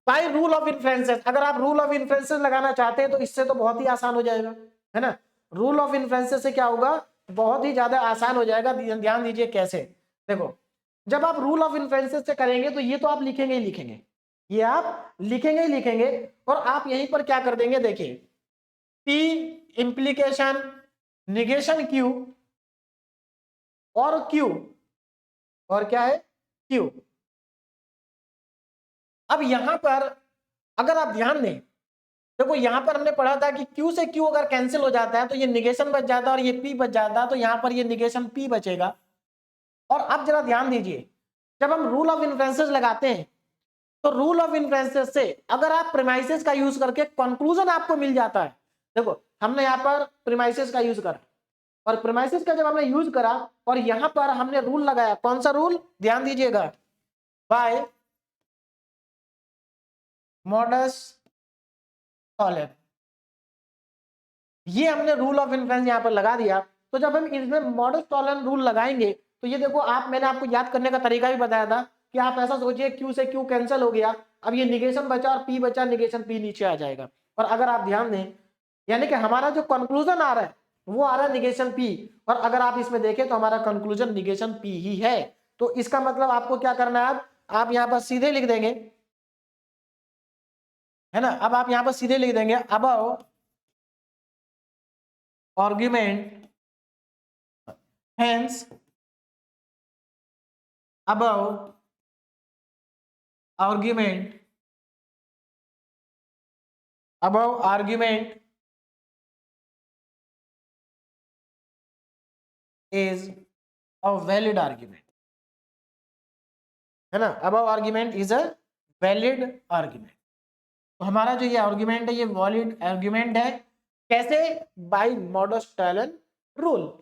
बाय रूल ऑफ इन्फ्रेंसेस, अगर आप रूल ऑफ इन्फ्रेंसेस लगाना चाहते हैं तो इससे तो बहुत ही आसान हो जाएगा, है ना। रूल ऑफ इन्फ्रेंसेस से क्या होगा, बहुत ही ज्यादा आसान हो जाएगा। ध्यान दीजिए कैसे, देखो जब आप रूल ऑफ इन्फ्रेंसेस से करेंगे तो ये तो आप लिखेंगे ही लिखेंगे, ये आप लिखेंगे ही लिखेंगे, और आप यहीं पर क्या कर देंगे, देखिए पी इंप्लीकेशन निगेशन क्यू, और क्यू, और क्या है क्यू। अब यहां पर अगर आप ध्यान दें, देखो यहां पर हमने पढ़ा था कि Q से Q अगर कैंसिल हो जाता है तो ये निगेशन बच जाता है और ये P बच जाता है, तो यहां पर ये निगेशन P बचेगा। और अब जरा ध्यान दीजिए, जब हम रूल ऑफ इन्फ्रेंसेस लगाते हैं तो रूल ऑफ इन्फ्रेंसेस से अगर आप प्रीमाइसेस का यूज करके कंक्लूजन आपको मिल जाता है। देखो हमने यहां पर प्रीमाइसेस का यूज करा, और प्रीमाइसेस का जब हमने यूज करा और यहां पर हमने रूल लगाया, कौन सा रूल, ध्यान दीजिएगा, बाय मॉडस टॉलेरेंस, ये हमने रूल ऑफ इन्फ्रेंस यहां पर लगा दिया। तो जब हम इसमें मॉडस टॉलरेंस रूल लगाएंगे तो ये देखो, आप मैंने आपको याद करने का तरीका भी बताया था कि आप ऐसा सोचिए Q से Q कैंसिल हो गया, अब ये निगेशन बचा और P बचा, निगेशन P नीचे आ जाएगा। और अगर आप ध्यान दें, यानी कि हमारा जो कंक्लूजन आ रहा है वो आ रहा है निगेशन P, और अगर आप इसमें देखें तो हमारा कंक्लूजन निगेशन P ही है। तो इसका मतलब आपको क्या करना है, अब आप यहां पर सीधे लिख देंगे, है ना। अब आप यहां पर सीधे लिख देंगे above argument hence above argument is a valid argument, है ना। above argument is a valid argument. तो हमारा जो ये आर्ग्यूमेंट है ये वैलिड आर्ग्यूमेंट है। कैसे? By modus tollens rule.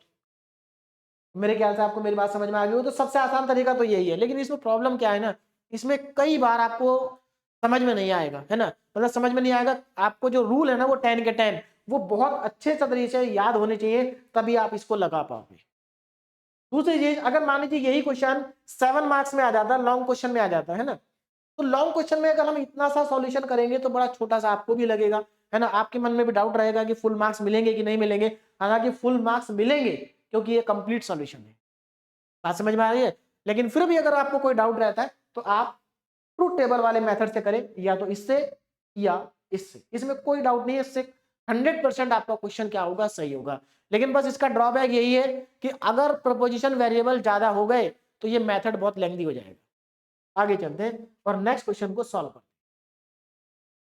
मेरे ख्याल से आपको मेरी बात समझ में आ गई हो। तो सबसे आसान तरीका तो यही है, लेकिन इसमें प्रॉब्लम क्या है ना, इसमें कई बार आपको समझ में नहीं आएगा, है ना, मतलब समझ में नहीं आएगा। आपको जो रूल है ना वो 10 के 10 वो बहुत अच्छे तरीके से याद होने चाहिए, तभी आप इसको लगा पाओगे। दूसरी चीज, अगर मान लीजिए यही क्वेश्चन 7 मार्क्स में आ जाता, लॉन्ग क्वेश्चन में आ जाता है ना, तो लॉन्ग क्वेश्चन में अगर हम इतना सा सॉल्यूशन करेंगे तो बड़ा छोटा सा आपको भी लगेगा, है ना, आपके मन में भी डाउट रहेगा कि फुल मार्क्स मिलेंगे कि नहीं मिलेंगे। हालांकि फुल मार्क्स मिलेंगे क्योंकि ये कंप्लीट सॉल्यूशन है। बात समझ में आ रही है? लेकिन फिर भी अगर आपको कोई डाउट रहता है तो आप ट्रूथ टेबल वाले मेथड से करें, या तो इससे या इससे, इसमें कोई डाउट नहीं है। इससे 100% आपका क्वेश्चन क्या होगा, सही होगा। लेकिन बस इसका ड्रॉबैक यही है कि अगर प्रपोजिशन वेरिएबल ज्यादा हो गए तो ये मेथड बहुत लेंथी हो जाएगा। आगे चलते हैं और नेक्स्ट क्वेश्चन को सॉल्व करते हैं।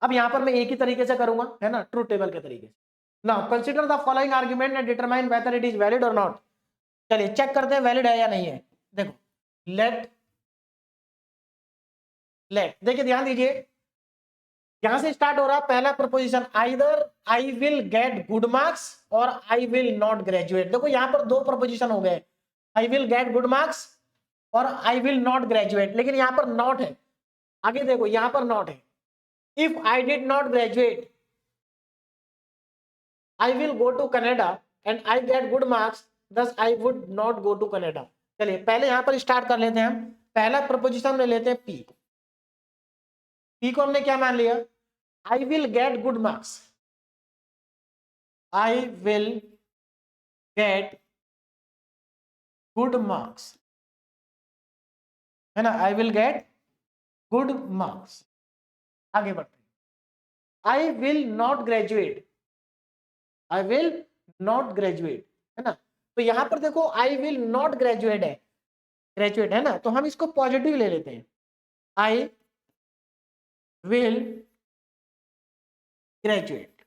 अब यहां पर मैं एक ही तरीके से करूंगा, है ना, ट्रूथ टेबल के तरीके से। Now consider the following argument and determine whether it is valid और नॉट। चलिए चेक करते हैं वैलिड है या नहीं है। देखो, लेट देखिए ध्यान दीजिए, यहां से स्टार्ट हो रहा है पहला preposition, either I will get good marks और आई विल नॉट ग्रेजुएट। देखो यहां पर दो प्रपोजिशन हो गए, आई विल गेट गुड मार्क्स और आई विल नॉट ग्रेजुएट, लेकिन यहां पर नॉट है। आगे देखो यहां पर नॉट है, if I did not graduate I will go to Canada and I get good marks thus I would not go to Canada. चलिए पहले यहां पर स्टार्ट कर लेते हैं हम। पहला प्रपोजिशन में लेते हैं पी। पी को हमने क्या मान लिया, आई will get good marks, I will get good marks, है ना, आई विल गेट गुड मार्क्स। आगे बढ़ते हैं, आई will not graduate, I will not graduate, है ना। तो यहां पर देखो आई विल नॉट ग्रेजुएट है, ग्रेजुएट है ना, तो हम इसको पॉजिटिव ले लेते हैं, आई विल ग्रेजुएट,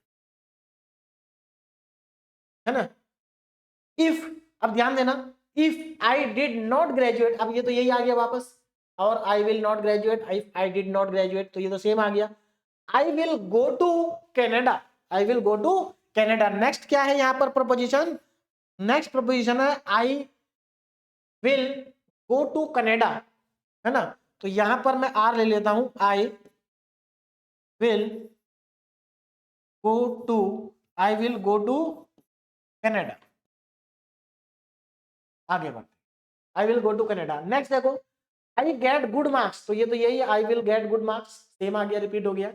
है ना। इफ, अब ध्यान देना, if I did not graduate, अब ये तो यही आ गया वापस, और I will not graduate, if I did not graduate, तो ये तो सेम आ गया। I will go to Canada, I will go to Canada. Next क्या है यहां पर प्रपोजिशन, नेक्स्ट प्रपोजिशन है I will go to Canada, है ना। तो यहां पर मैं आर ले लेता हूं, I will go to, I will go to Canada. आगे बढ़ते, I will go to Canada. Next देखो, आई गेट गुड मार्क्स, तो ये तो यही है, I will get good marks, same आ गया, रिपीट हो गया।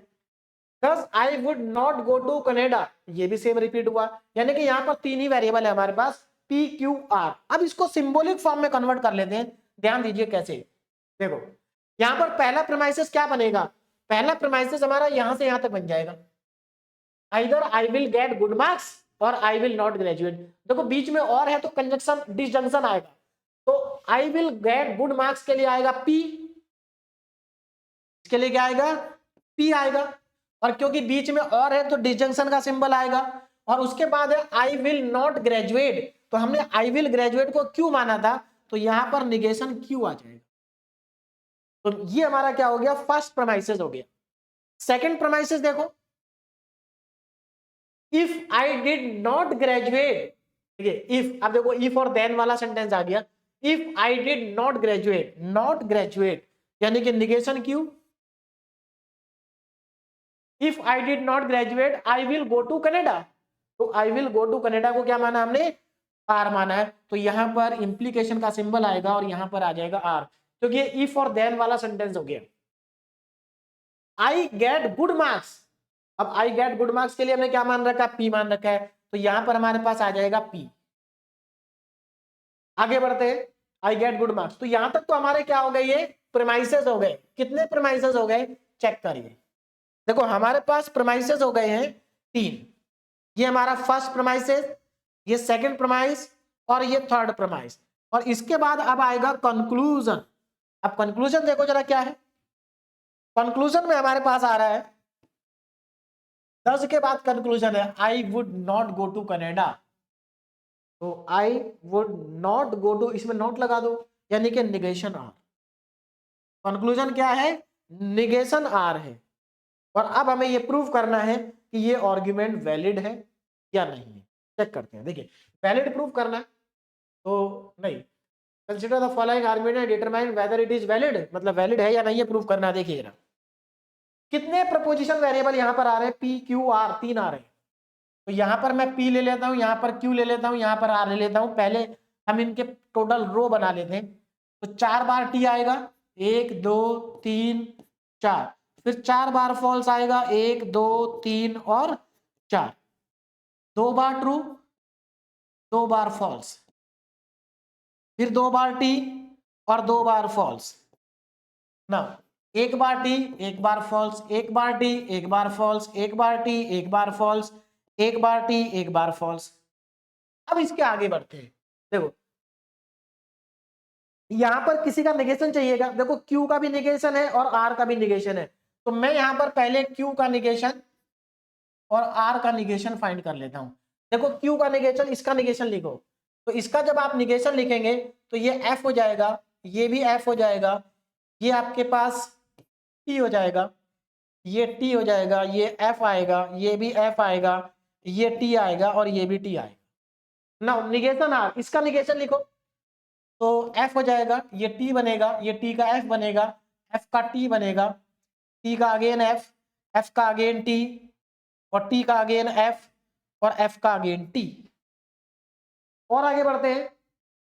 Thus I would not go to Canada, ये भी सेम रिपीट हुआ। यानी कि यहाँ पर तीन ही वेरिएबल है हमारे पास, पी क्यू आर। अब इसको सिंबॉलिक फॉर्म में कन्वर्ट कर लेते हैं, ध्यान दीजिए कैसे। देखो यहाँ पर पहला प्रीमाइसेस क्या बनेगा, पहला प्रीमाइसेस हमारा यहां से यहां तक बन जाएगा, either I will get good marks और आई विल नॉट ग्रेजुएट। देखो बीच में और है तो कंजंक्शन डिसजंक्शन आएगा, तो I will get good marks के लिए आएगा पी, इसके लिए क्या आएगा, पी आएगा, और क्योंकि बीच में और है तो डिसजंक्शन का सिंबल आएगा। और उसके बाद है आई विल नॉट ग्रेजुएट, तो हमने आई विल ग्रेजुएट को क्यों माना था, तो यहां पर निगेशन क्यों आ जाएगा। तो ये हमारा क्या हो गया, फर्स्ट प्रीमाइसेस हो गया। सेकंड प्रीमाइसेस देखो, if I did not graduate, ठीक है, इफ, अब देखो इफ और देन वाला सेंटेंस आ गया, if I did not graduate, not graduate यानी कि निगेशन क्यों, if I did not graduate I will go to Canada, तो I will go to Canada को क्या माना हमने, आर माना है, तो यहां पर इंप्लीकेशन का सिंबल आएगा और यहां पर आ जाएगा आर, क्योंकि ये इफ और देन वाला सेंटेंस हो गया। आई गेट गुड मार्क्स, अब आई गेट गुड मार्क्स के लिए हमने क्या मान रखा है, पी मान रखा है, तो यहां पर हमारे पास आ जाएगा पी। आगे बढ़ते हैं, आई गेट गुड मार्क्स, तो यहां तक तो हमारे क्या हो गए, ये प्रीमाइसेस हो गए। कितने प्रीमाइसेस हो गए, चेक करिए। देखो हमारे पास प्रीमाइसेस हो गए हैं 3, ये हमारा फर्स्ट प्रीमाइसेस, ये सेकंड प्रीमाइस और ये थर्ड प्रीमाइस, और इसके बाद अब आएगा कंक्लूजन। अब कंक्लूजन देखो जरा क्या है, कंक्लूजन में हमारे पास आ रहा है 10 के बाद कंक्लूजन है I would not go to Canada, तो I would not go to, इसमें नॉट लगा दो यानी कि निगेशन आर। कंक्लूजन क्या है, निगेशन आर है और अब हमें ये प्रूव करना है कि ये आर्गुमेंट वैलिड है या नहीं है। चेक करते हैं। देखिए वैलिड प्रूव करना है तो नहीं, consider the following argument and determine whether it is valid, मतलब वैलिड है या नहीं है प्रूव करना है। देखिए कितने प्रपोजिशन वेरिएबल यहाँ पर आ रहे हैं, पी क्यू आर, 3 आ रहे हैं। तो यहाँ पर मैं पी ले लेता हूँ, यहाँ पर क्यू ले लेता हूँ, यहाँ पर आर ले लेता हूँ। पहले हम इनके टोटल रो बना लेते हैं। तो 4 बार टी आएगा, 1 2 3 4, फिर 4 बार फॉल्स आएगा, 1 2 3 और 4, 2 बार ट्रू, 2 बार फॉल्स, फिर 2 बार टी और 2 बार फॉल्स ना, 1 बार टी 1 बार फॉल्स, 1 बार टी 1 बार फॉल्स, 1 बार टी 1 बार फॉल्स, 1 बार टी 1 बार फॉल्स। अब इसके आगे बढ़ते हैं। देखो यहां पर किसी का निगेशन चाहिएगा। देखो Q का भी निगेशन है और R का भी निगेशन है, तो मैं यहां पर पहले Q का निगेशन और R का निगेशन फाइंड कर लेता हूं। देखो Q का निगेशन, इसका निगेशन लिखो। तो इसका जब आप निगेशन लिखेंगे तो ये F हो जाएगा, ये भी F हो जाएगा, ये आपके पास T हो जाएगा, ये T हो जाएगा, ये F आएगा, ये भी F आएगा, ये T आएगा और ये भी T आएगा ना। निगेशन R, इसका निगेशन लिखो तो F हो जाएगा, ये T बनेगा, ये T का F बनेगा, F का T बनेगा, T का अगेन F, F का अगेन T और T का अगेन F और F का अगेन T। और आगे बढ़ते हैं।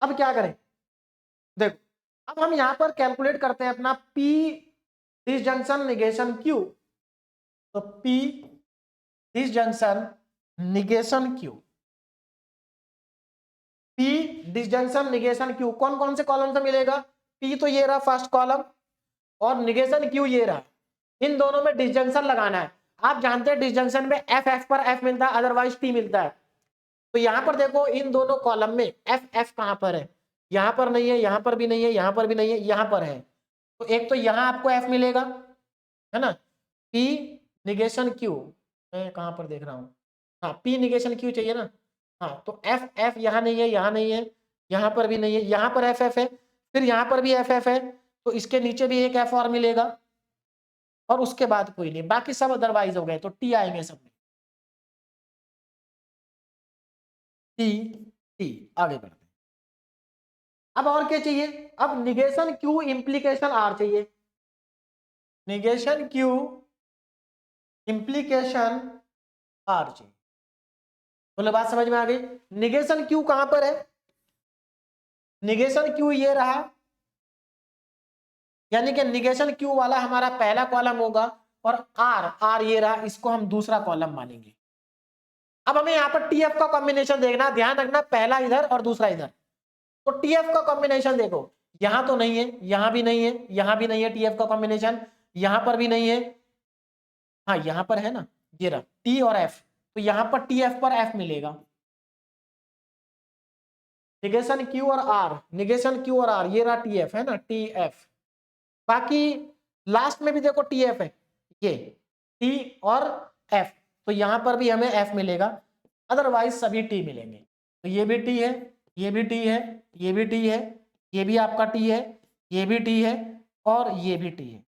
अब क्या करें, देखो अब हम यहां पर कैलकुलेट करते हैं अपना P डिसजंक्शन निगेशन Q। तो P disjunction negation Q, P disjunction negation Q कौन कौन से कॉलम से मिलेगा? P तो ये रहा फर्स्ट कॉलम और निगेशन Q ये रहा। इन दोनों में डिसजंक्शन लगाना है। आप जानते हैं डिसजंक्शन में एफ एफ पर एफ मिलता है, अदरवाइज टी मिलता है। तो यहां पर देखो इन दोनों कॉलम में एफ एफ कहां पर है? यहां पर नहीं है, यहां पर भी नहीं है, यहां पर भी नहीं है, यहां पर है। तो एक तो यहां आपको एफ मिलेगा, है ना, P निगेशन Q, मैं कहां पर देख रहा हूं, हाँ P निगेशन Q चाहिए ना। हाँ तो एफ एफ यहां नहीं है, यहां नहीं है, यहां पर भी नहीं है, यहां पर एफ एफ है, फिर यहां पर भी एफ एफ है, तो इसके नीचे भी एक एफ और मिलेगा और उसके बाद कोई नहीं, बाकी सब अदरवाइज हो गए। तो टी आएंगे सब में, टी टी। आगे बढ़ते हैं। अब और क्या चाहिए? अब निगेशन क्यू इंप्लीकेशन आर चाहिए। निगेशन क्यू इंप्लीकेशन आर चाहिए। बोले बात समझ में आ गई? निगेशन क्यू कहां पर है? निगेशन क्यू ये रहा, यानी कि निगेशन क्यू वाला हमारा पहला कॉलम होगा और आर आर ये रहा, इसको हम दूसरा कॉलम मानेंगे। अब हमें यहाँ पर टीएफ का कॉम्बिनेशन देखना, ध्यान रखना पहला इधर और दूसरा इधर। तो टीएफ का कॉम्बिनेशन देखो, यहां तो नहीं है, यहां भी नहीं है, यहां भी नहीं है टीएफ का कॉम्बिनेशन, यहां पर भी नहीं है, हाँ यहां पर है ना, ये रहा टी और एफ, तो यहां पर टीएफ पर एफ मिलेगा। निगेशन क्यू और आर, निगेशन क्यू और आर, ये रहा टीएफ है ना, टीएफ। बाकी लास्ट में भी देखो टीएफ है, ये टी और एफ, तो यहां पर भी हमें एफ मिलेगा, अदरवाइज सभी टी मिलेंगे। तो ये भी टी है, ये भी टी है, ये भी टी है, ये भी आपका टी है, ये भी टी है और ये भी टी है।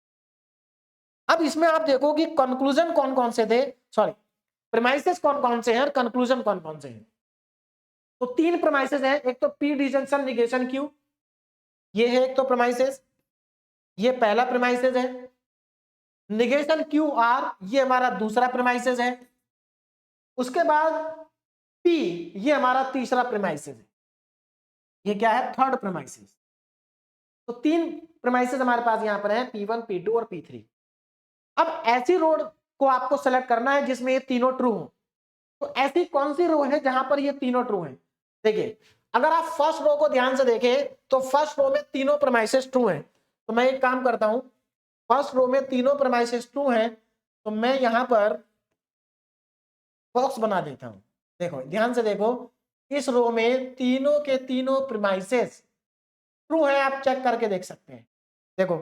अब इसमें आप देखो कि कंक्लूजन कौन कौन से थे, सॉरी प्रीमाइसेस कौन कौन से हैं और कंक्लूजन कौन कौन से हैं। तो 3 प्रीमाइसेस हैं, एक तो पी डिसजंक्शन निगेशन क्यू, ये है एक तो प्रीमाइसेस, ये पहला प्रीमाइसेस है। निगेशन क्यू आर, ये हमारा दूसरा प्रीमाइसेस है। उसके बाद पी, ये हमारा तीसरा प्रीमाइसेस है। ये क्या है? Third premises. तो 3 प्रीमाइसेस हमारे पास यहां पर है, P1 P2 और P3। अब ऐसी रो को आपको सेलेक्ट करना है जिसमें ये तीनों ट्रू हो। तो ऐसी कौन सी रो है जहां पर ये तीनों ट्रू हैं? देखिए अगर आप फर्स्ट रो को ध्यान से देखें तो फर्स्ट रो में तीनों प्रीमाइसेस ट्रू हैं। तो मैं एक काम करता हूं, फर्स्ट रो में तीनों प्रीमाइसेस ट्रू हैं, तो मैं यहां पर बॉक्स बना देता हूं। देखो ध्यान से देखो, इस रो में तीनों के तीनों प्रीमाइसेस ट्रू है, आप चेक करके देख सकते हैं। देखो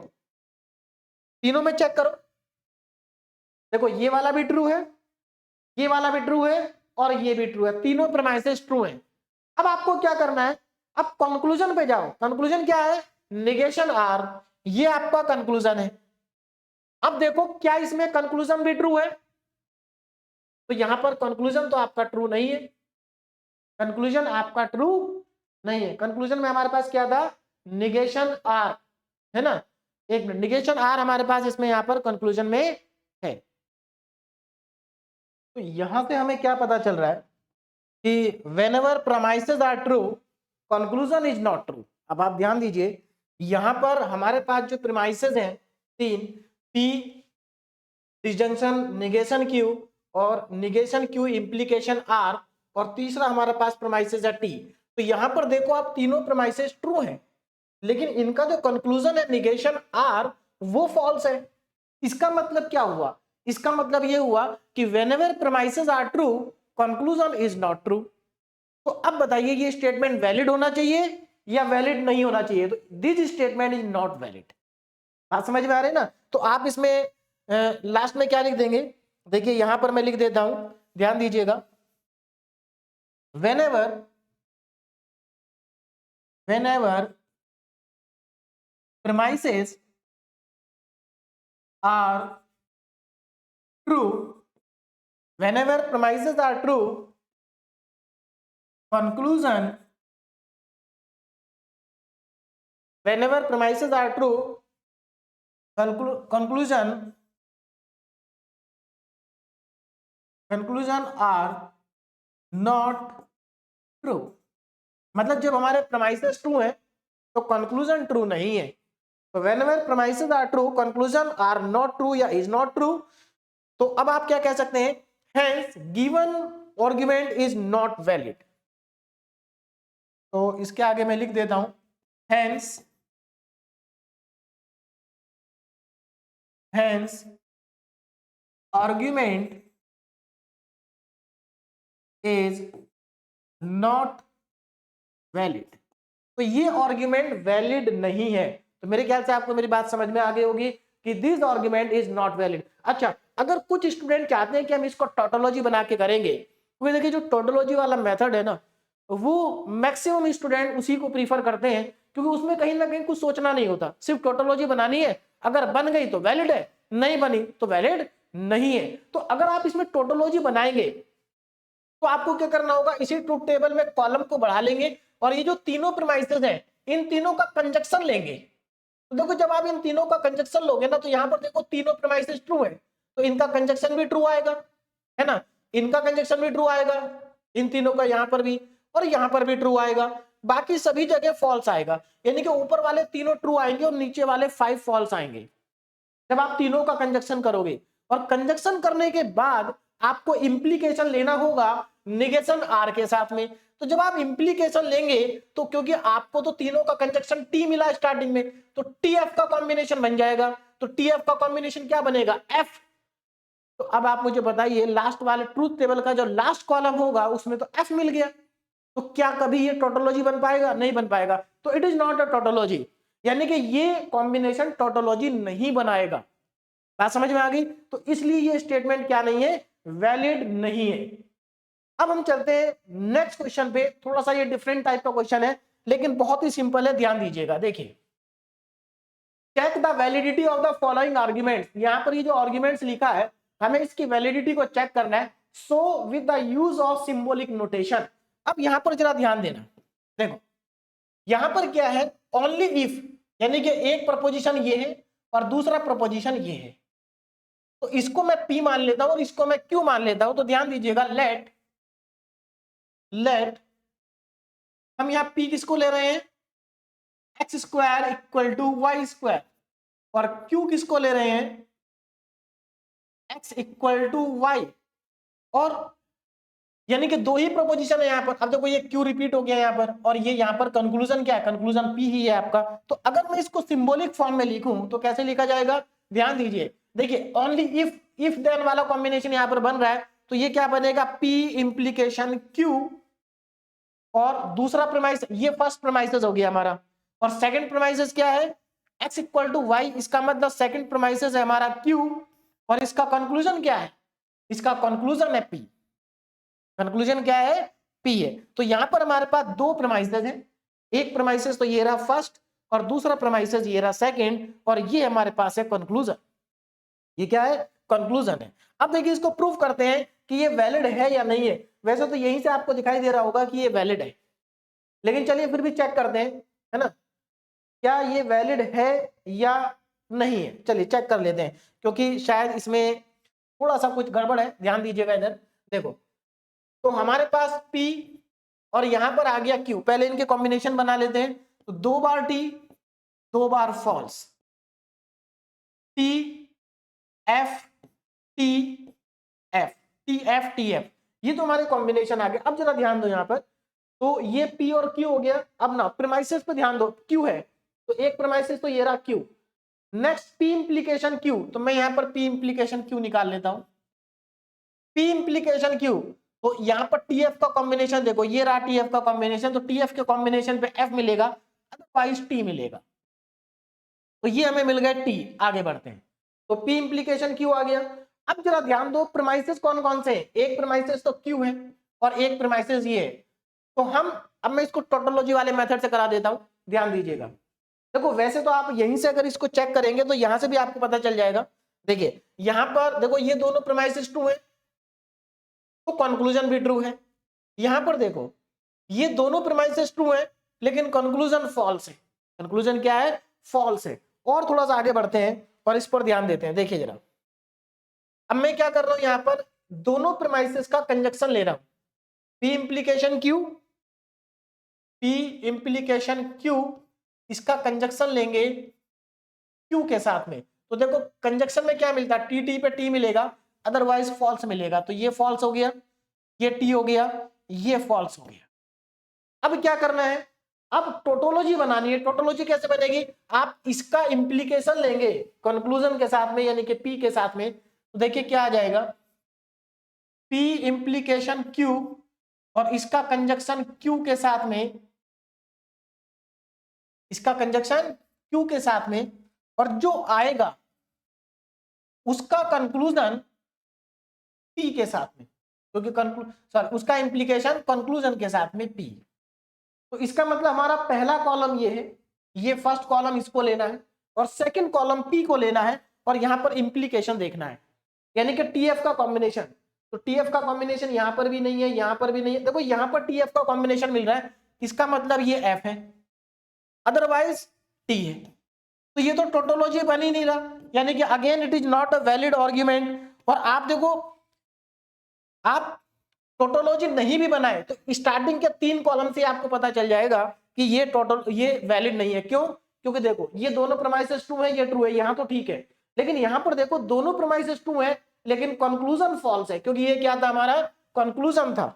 तीनों में चेक करो, देखो ये वाला भी ट्रू है, ये वाला भी ट्रू है और ये भी ट्रू है, तीनों प्रीमाइसेस ट्रू हैं। अब आपको क्या करना है? अब कंक्लूजन पे जाओ। कंक्लूजन क्या है? निगेशन आर, ये आपका कंक्लूजन है। अब देखो क्या इसमें कंक्लूजन भी ट्रू है, तो यहां पर कंक्लूजन तो आपका ट्रू नहीं है, कंक्लूजन आपका ट्रू नहीं है। कंक्लूजन में हमारे पास क्या था, निगेशन आर, है ना, एक मिनट, निगेशन आर हमारे पास इसमें यहां पर कंक्लूजन में है। तो यहां से हमें क्या पता चल रहा है कि whenever premises are true conclusion is not true। अब आप ध्यान दीजिए, यहां पर हमारे पास जो प्रीमाइसेस हैं तीन, P, डिसजंक्शन निगेशन Q और निगेशन Q इंप्लीकेशन R, और तीसरा हमारे पास प्रीमाइसेस है T। तो यहां पर देखो आप तीनों प्रीमाइसेस ट्रू हैं, लेकिन इनका जो कंक्लूजन है निगेशन R वो फॉल्स है। इसका मतलब क्या हुआ, इसका मतलब ये हुआ कि whenever premises are true conclusion is not true। तो अब बताइए ये स्टेटमेंट वैलिड होना चाहिए या वैलिड नहीं होना चाहिए, तो this statement is not valid. बात समझ में आ रही है ना। तो आप इसमें लास्ट में क्या लिख देंगे, देखिए यहां पर मैं लिख देता हूं, ध्यान दीजिएगा, whenever premises are true, whenever premises are true conclusion, whenever premises are true conclusion are not true। मतलब जब हमारे प्रेमाइसेस ट्रू है तो कंक्लूजन ट्रू नहीं है। तो whenever premises are true conclusion are not true या इज नॉट ट्रू। तो अब आप क्या कह सकते हैं, hence given argument is not valid. तो इसके आगे मैं लिख देता हूं, hence argument is not valid. तो ये आर्गुमेंट वैलिड नहीं है। तो मेरे ख्याल से आपको मेरी बात समझ में आ गई होगी कि this argument is not valid. अच्छा, अगर कुछ स्टूडेंट चाहते हैं कि हम इसको टोटोलॉजी बना के करेंगे, तो देखिए जो टोटोलॉजी वाला मेथड है ना, वो मैक्सिमम स्टूडेंट उसी को प्रीफर करते हैं, क्योंकि उसमें कहीं ना कहीं कुछ सोचना नहीं होता, सिर्फ टोटोलॉजी बनानी है, अगर बन गई तो वैलिड है, नहीं बनी तो वैलिड नहीं है। तो अगर आप इसमें टोटोलॉजी बनाएंगे तो आपको क्या करना होगा, इसी ट्रूथ टेबल में कॉलम को बढ़ा लेंगे और ये जो तीनों प्रीमाइसेस हैं इन तीनों का कंजक्शन लेंगे। तो देखो जब आप इन तीनों का कंजक्शन लोगे ना, तो यहां पर देखो तीनों प्रीमाइसेस ट्रू है, तो इनका कंजक्शन भी ट्रू आएगा, है ना, इनका कंजक्शन भी ट्रू आएगा, इन तीनों का यहां पर भी और यहां पर भी ट्रू आएगा, बाकी सभी जगह फॉल्स आएगा। यानी कि ऊपर वाले तीनों ट्रू आएंगे और नीचे वाले 5 फॉल्स आएंगे जब आप तीनों का कंजक्शन करोगे। और कंजक्शन करने के बाद आपको इंप्लीकेशन लेना होगा निगेशन आर के साथ में। तो जब आप इंप्लीकेशन लेंगे तो क्योंकि आपको तो तीनों का कंजक्शन टी मिला स्टार्टिंग में, तो टी एफ का कॉम्बिनेशन बन जाएगा। तो टी एफ का कॉम्बिनेशन क्या बनेगा, एफ। तो अब आप मुझे बताइए, लास्ट वाले ट्रूथ टेबल का जो लास्ट कॉलम होगा उसमें तो एफ मिल गया, तो क्या कभी ये टोटोलॉजी बन पाएगा, नहीं बन पाएगा। तो it is not a tautology, यानी कि ये कॉम्बिनेशन टोटोलॉजी नहीं बनाएगा। बात समझ में आ गई। तो इसलिए ये स्टेटमेंट क्या नहीं है, वैलिड नहीं है। अब हम चलते हैं नेक्स्ट क्वेश्चन पे। थोड़ा सा ये डिफरेंट टाइप का क्वेश्चन है, लेकिन बहुत ही सिंपल है, ध्यान दीजिएगा। देखिए, check the validity of the following arguments. यहां पर ये जो आर्ग्यूमेंट्स लिखा है, हमें इसकी वैलिडिटी को चेक करना है। So with the use of symbolic notation. अब यहां पर जरा ध्यान देना, देखो यहां पर क्या है, ओनली इफ, यानी कि एक प्रपोजिशन ये है और दूसरा प्रपोजिशन ये है। तो इसको मैं P मान लेता हूं और इसको मैं Q मान लेता हूं। तो ध्यान दीजिएगा, लेट हम यहां P किसको ले रहे हैं, x square equal to y square, और Q किसको ले रहे हैं, एक्स इक्वल टू वाई। और यानी कि दो ही प्रोपोजिशन है यहां पर। अब देखो ये Q रिपीट हो गया यहां पर, और ये यहां पर कंक्लूजन क्या है, कंक्लूजन P ही है आपका। तो अगर मैं इसको सिंबॉलिक फॉर्म में लिखूं तो कैसे लिखा जाएगा, ध्यान दीजिए। देखिए ओनली इफ देन वाला कॉम्बिनेशन यहां पर बन रहा है, तो ये क्या बनेगा, P इंप्लीकेशन Q, और दूसरा प्रेमाइस, ये फर्स्ट प्रेमाइसिस हो गया हमारा, और सेकंड प्रेमाइसिस क्या है, x इक्वल टू वाई। इसका मतलब सेकंड प्रेमाइसिस है हमारा Q, और इसका कंक्लूजन क्या है, इसका कंक्लूजन है P। कंक्लूजन क्या है, P है। तो यहां पर हमारे पास दो प्रेमाइसिस हैं, एक प्रेमाइसिस तो ये रहा फर्स्ट, और दूसरा प्रेमाइसिस ये रहा सेकंड, और ये हमारे पास है कंक्लूजन। ये क्या है, कंक्लूजन है। अब देखिए इसको प्रूव करते हैं कि ये वैलिड है या नहीं है। वैसे तो यहीं से आपको दिखाई दे रहा होगा कि ये वैलिड है, लेकिन चलिए फिर भी चेक करते हैं, है ना, क्या ये वैलिड है या नहीं है। चलिए चेक कर लेते हैं, क्योंकि शायद इसमें थोड़ा सा कुछ गड़बड़ है, ध्यान दीजिएगा इधर। देखो तो हमारे पास P और यहां पर आ गया Q, पहले इनके कॉम्बिनेशन बना लेते हैं। तो 2 बार T 2 बार false, T F T F T F T F, ये तो हमारे कॉम्बिनेशन आ गए। अब जरा ध्यान दो यहाँ पर, तो ये P और Q हो गया। अब ना प्रीमाइसेस पे ध्यान दो, Q है तो एक प्रीमाइसेस तो ये रहा Q। Next P implication Q, तो मैं यहाँ पर P इंप्लीकेशन Q निकाल लेता हूं। P इंप्लीकेशन Q, तो यहाँ पर TF का कॉम्बिनेशन देखो, ये रहा TF का कॉम्बिनेशन, तो TF के कॉम्बिनेशन पे F मिलेगा, अदरवाइज T मिलेगा। तो ये हमें मिल गए T। आगे बढ़ते हैं, तो P इंप्लीकेशन Q आ गया। अब जरा ध्यान दो, प्रीमाइसेस कौन कौन से, एक प्रीमाइसेस तो Q है और एक प्रीमाइसेस ये है। तो अब मैं इसको टोटोलॉजी वाले मेथड से करा देता हूं, ध्यान दीजिएगा। देखो वैसे तो आप यहीं से अगर इसको चेक करेंगे तो यहां से भी आपको पता चल जाएगा। देखिए यहां पर देखो, ये दोनों प्रीमाइसेस ट्रू है तो कंक्लूजन भी ट्रू है। यहां पर देखो ये दोनों प्रीमाइसेस ट्रू है लेकिन कंक्लूजन फॉल्स है। कंक्लूजन क्या है, फॉल्स है। और थोड़ा सा आगे बढ़ते हैं और इस पर ध्यान देते हैं। देखिए जरा, अब मैं क्या कर रहा हूं, यहां पर दोनों प्रीमाइसेस का कंजक्शन ले रहा हूं। P implication Q, P implication Q, इसका कंजक्शन लेंगे Q के साथ में। तो देखो कंजक्शन में क्या मिलता है, T पे T मिलेगा, अदरवाइज फॉल्स मिलेगा। तो ये फॉल्स हो गया, ये T हो गया, ये फॉल्स हो गया। अब क्या करना है, अब टोटोलॉजी बनानी है। टोटोलॉजी कैसे बनेगी, आप इसका इंप्लीकेशन लेंगे कंक्लूजन के साथ में, यानी कि P के साथ में। तो देखिए क्या आ जाएगा, P इंप्लीकेशन Q और इसका कंजक्शन Q के साथ में, इसका कंजक्शन Q के साथ में, और जो आएगा उसका कंक्लूजन P के साथ में, क्योंकि उसका इंप्लीकेशन कंक्लूजन के साथ में P। तो इसका मतलब हमारा पहला कॉलम ये है, ये फर्स्ट कॉलम इसको लेना है और सेकंड कॉलम P को लेना है और यहां पर इंप्लीकेशन देखना है, यानी कि TF का कॉम्बिनेशन। तो TF का कॉम्बिनेशन यहां पर भी नहीं है, यहां पर भी नहीं है। देखो यहां पर TF का कॉम्बिनेशन मिल रहा है, इसका मतलब ये F है, अदरवाइज T है। तो ये तो टोटोलॉजी बन ही नहीं रहा, यानी कि again it is not a valid argument. और आप देखो, आप टोटोलॉजी नहीं भी बनाए तो स्टार्टिंग के 3 कॉलम से आपको पता चल जाएगा कि ये वैलिड नहीं है। क्यों, क्योंकि देखो ये दोनों प्रीमाइसेस ट्रू है, ये ट्रू है, यहां तो ठीक है, लेकिन यहां पर देखो दोनों प्रीमाइसेस ट्रू है लेकिन कंक्लूजन फॉल्स है, क्योंकि ये क्या था, हमारा कंक्लूजन था।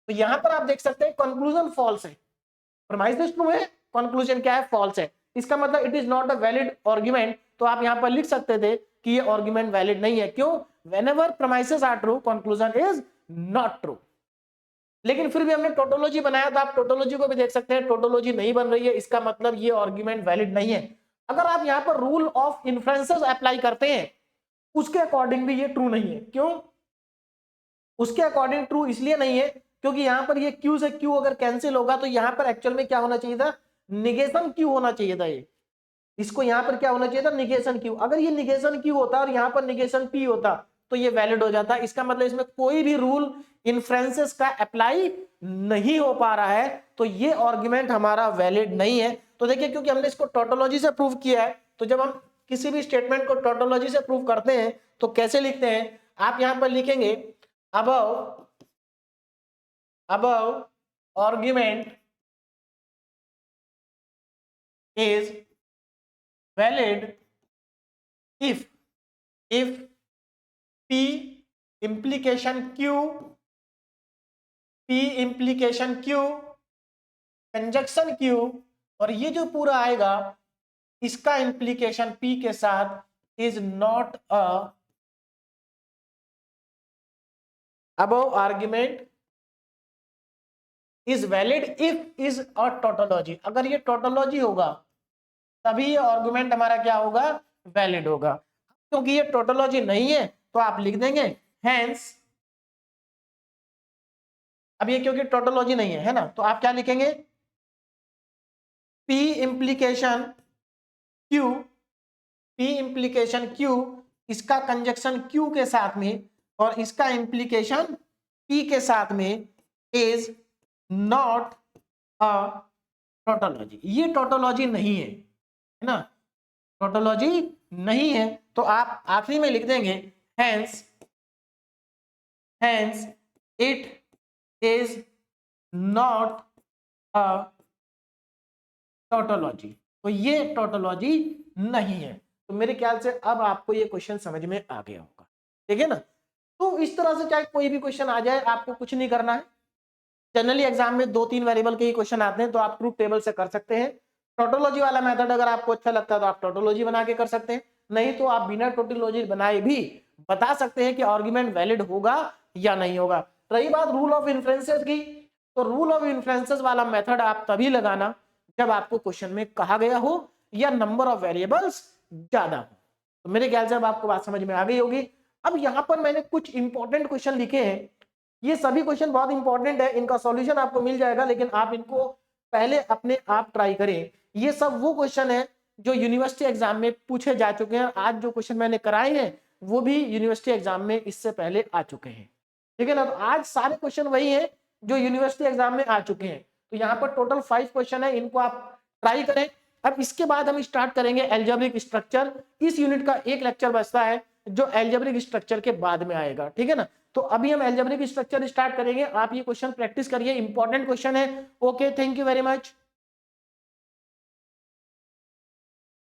तो यहां पर आप देख सकते हैं कंक्लूजन फॉल्स है, प्रीमाइसेस ट्रू है, कंक्लूजन क्या है, फॉल्स है। इसका मतलब it is not a valid argument. तो आप यहां पर लिख सकते थे कि ये आर्गुमेंट वैलिड नहीं है। क्यों, whenever premises are true conclusion is not true. लेकिन फिर भी हमने टोटोलॉजी बनाया, तो आप टोटोलॉजी को भी देख सकते हैं, टोटोलॉजी नहीं बन रही है, इसका मतलब ये आर्गुमेंट वैलिड नहीं है। अगर आप यहां पर रूल ऑफ इन्फ्रेंसेस अप्लाई करते हैं, उसके अकॉर्डिंग भी ये ट्रू नहीं है। क्यों, उसके अकॉर्डिंग ट्रू इसलिए नहीं है क्योंकि यहां पर ये Q से Q अगर कैंसिल होगा तो यहां पर एक्चुअल में क्या होना चाहिए था, निगेशन Q होना चाहिए था। ये इसको यहां पर क्या होना चाहिए था, निगेशन Q। अगर ये निगेशन Q होता और यहां पर निगेशन P होता तो ये वैलिड हो जाता। इसका मतलब इसमें कोई भी रूल इन्फ्रेंसेस का अप्लाई नहीं हो पा रहा है, तो ये आर्गुमेंट हमारा वैलिड नहीं है। तो देखिए, क्योंकि हमने इसको टोटोलॉजी से प्रूव किया है, तो जब हम किसी भी स्टेटमेंट को टोटोलॉजी से प्रूव करते हैं तो कैसे लिखते हैं, आप यहां पर लिखेंगे above argument is valid if P implication Q, conjunction Q, और ये जो पूरा आएगा इसका इंप्लीकेशन P के साथ is not a above argument is valid if is a tautology. अगर ये टोटोलॉजी होगा तभी ये आर्गुमेंट हमारा क्या होगा, वैलिड होगा। क्योंकि ये टोटोलॉजी नहीं है तो आप लिख देंगे हेंस, अब ये क्योंकि टोटोलॉजी नहीं है ना, तो आप क्या लिखेंगे, P इंप्लीकेशन Q इसका कंजक्शन क्यू के साथ में और इसका इंप्लीकेशन पी के साथ में इज नॉट अ टोटोलॉजी। ये टोटोलॉजी नहीं है ना, टोटोलॉजी नहीं है। तो आप आखिरी में लिख देंगे hence it is not a tautology. तो ये टोटोलॉजी नहीं है। तो मेरे ख्याल से अब आपको ये क्वेश्चन समझ में आ गया होगा, ठीक है ना। तो इस तरह से चाहे कोई भी क्वेश्चन आ जाए, आपको कुछ नहीं करना है। जनरली एग्जाम में 2-3 वेरिएबल के ही क्वेश्चन आते हैं, तो आप ट्रूथ टेबल से कर सकते हैं। टोटोलॉजी वाला मेथड अगर आपको अच्छा लगता है तो आप टोटोलॉजी बना के कर सकते हैं, नहीं तो आप बिना टोटोलॉजी बनाए भी बता सकते हैं कि आर्गुमेंट वैलिड होगा या नहीं होगा। रही बात रूल ऑफ इन्फ्रेंसेस की, तो रूल ऑफ इन्फ्रेंसेस वाला मेथड आप तभी लगाना जब आपको क्वेश्चन में कहा गया हो या नंबर ऑफ वेरिएबल्स ज्यादा हो। तो मेरे ख्याल से अब आपको बात समझ में आ गई होगी। अब यहाँ पर मैंने कुछ इंपॉर्टेंट क्वेश्चन लिखे हैं। ये सभी क्वेश्चन बहुत इंपॉर्टेंट है, इनका सॉल्यूशन आपको मिल जाएगा, लेकिन आप इनको पहले अपने आप ट्राई करें। ये सब वो क्वेश्चन है जो यूनिवर्सिटी एग्जाम में पूछे जा चुके हैं। आज जो क्वेश्चन मैंने कराए हैं वो भी यूनिवर्सिटी एग्जाम में इससे पहले आ चुके हैं, ठीक है ना। तो आज सारे क्वेश्चन वही हैं जो यूनिवर्सिटी एग्जाम में आ चुके हैं। तो यहाँ पर टोटल 5 क्वेश्चन है, इनको आप ट्राई करें। अब इसके बाद हम स्टार्ट करेंगे एल्जेब्रिक स्ट्रक्चर। इस यूनिट का एक लेक्चर बचता है जो एल्जेब्रिक स्ट्रक्चर के बाद में आएगा, ठीक है ना। तो अभी हम एल्जेब्रिक स्ट्रक्चर स्टार्ट करेंगे। आप ये क्वेश्चन प्रैक्टिस करिए, इंपॉर्टेंट क्वेश्चन है। Okay, thank you very much.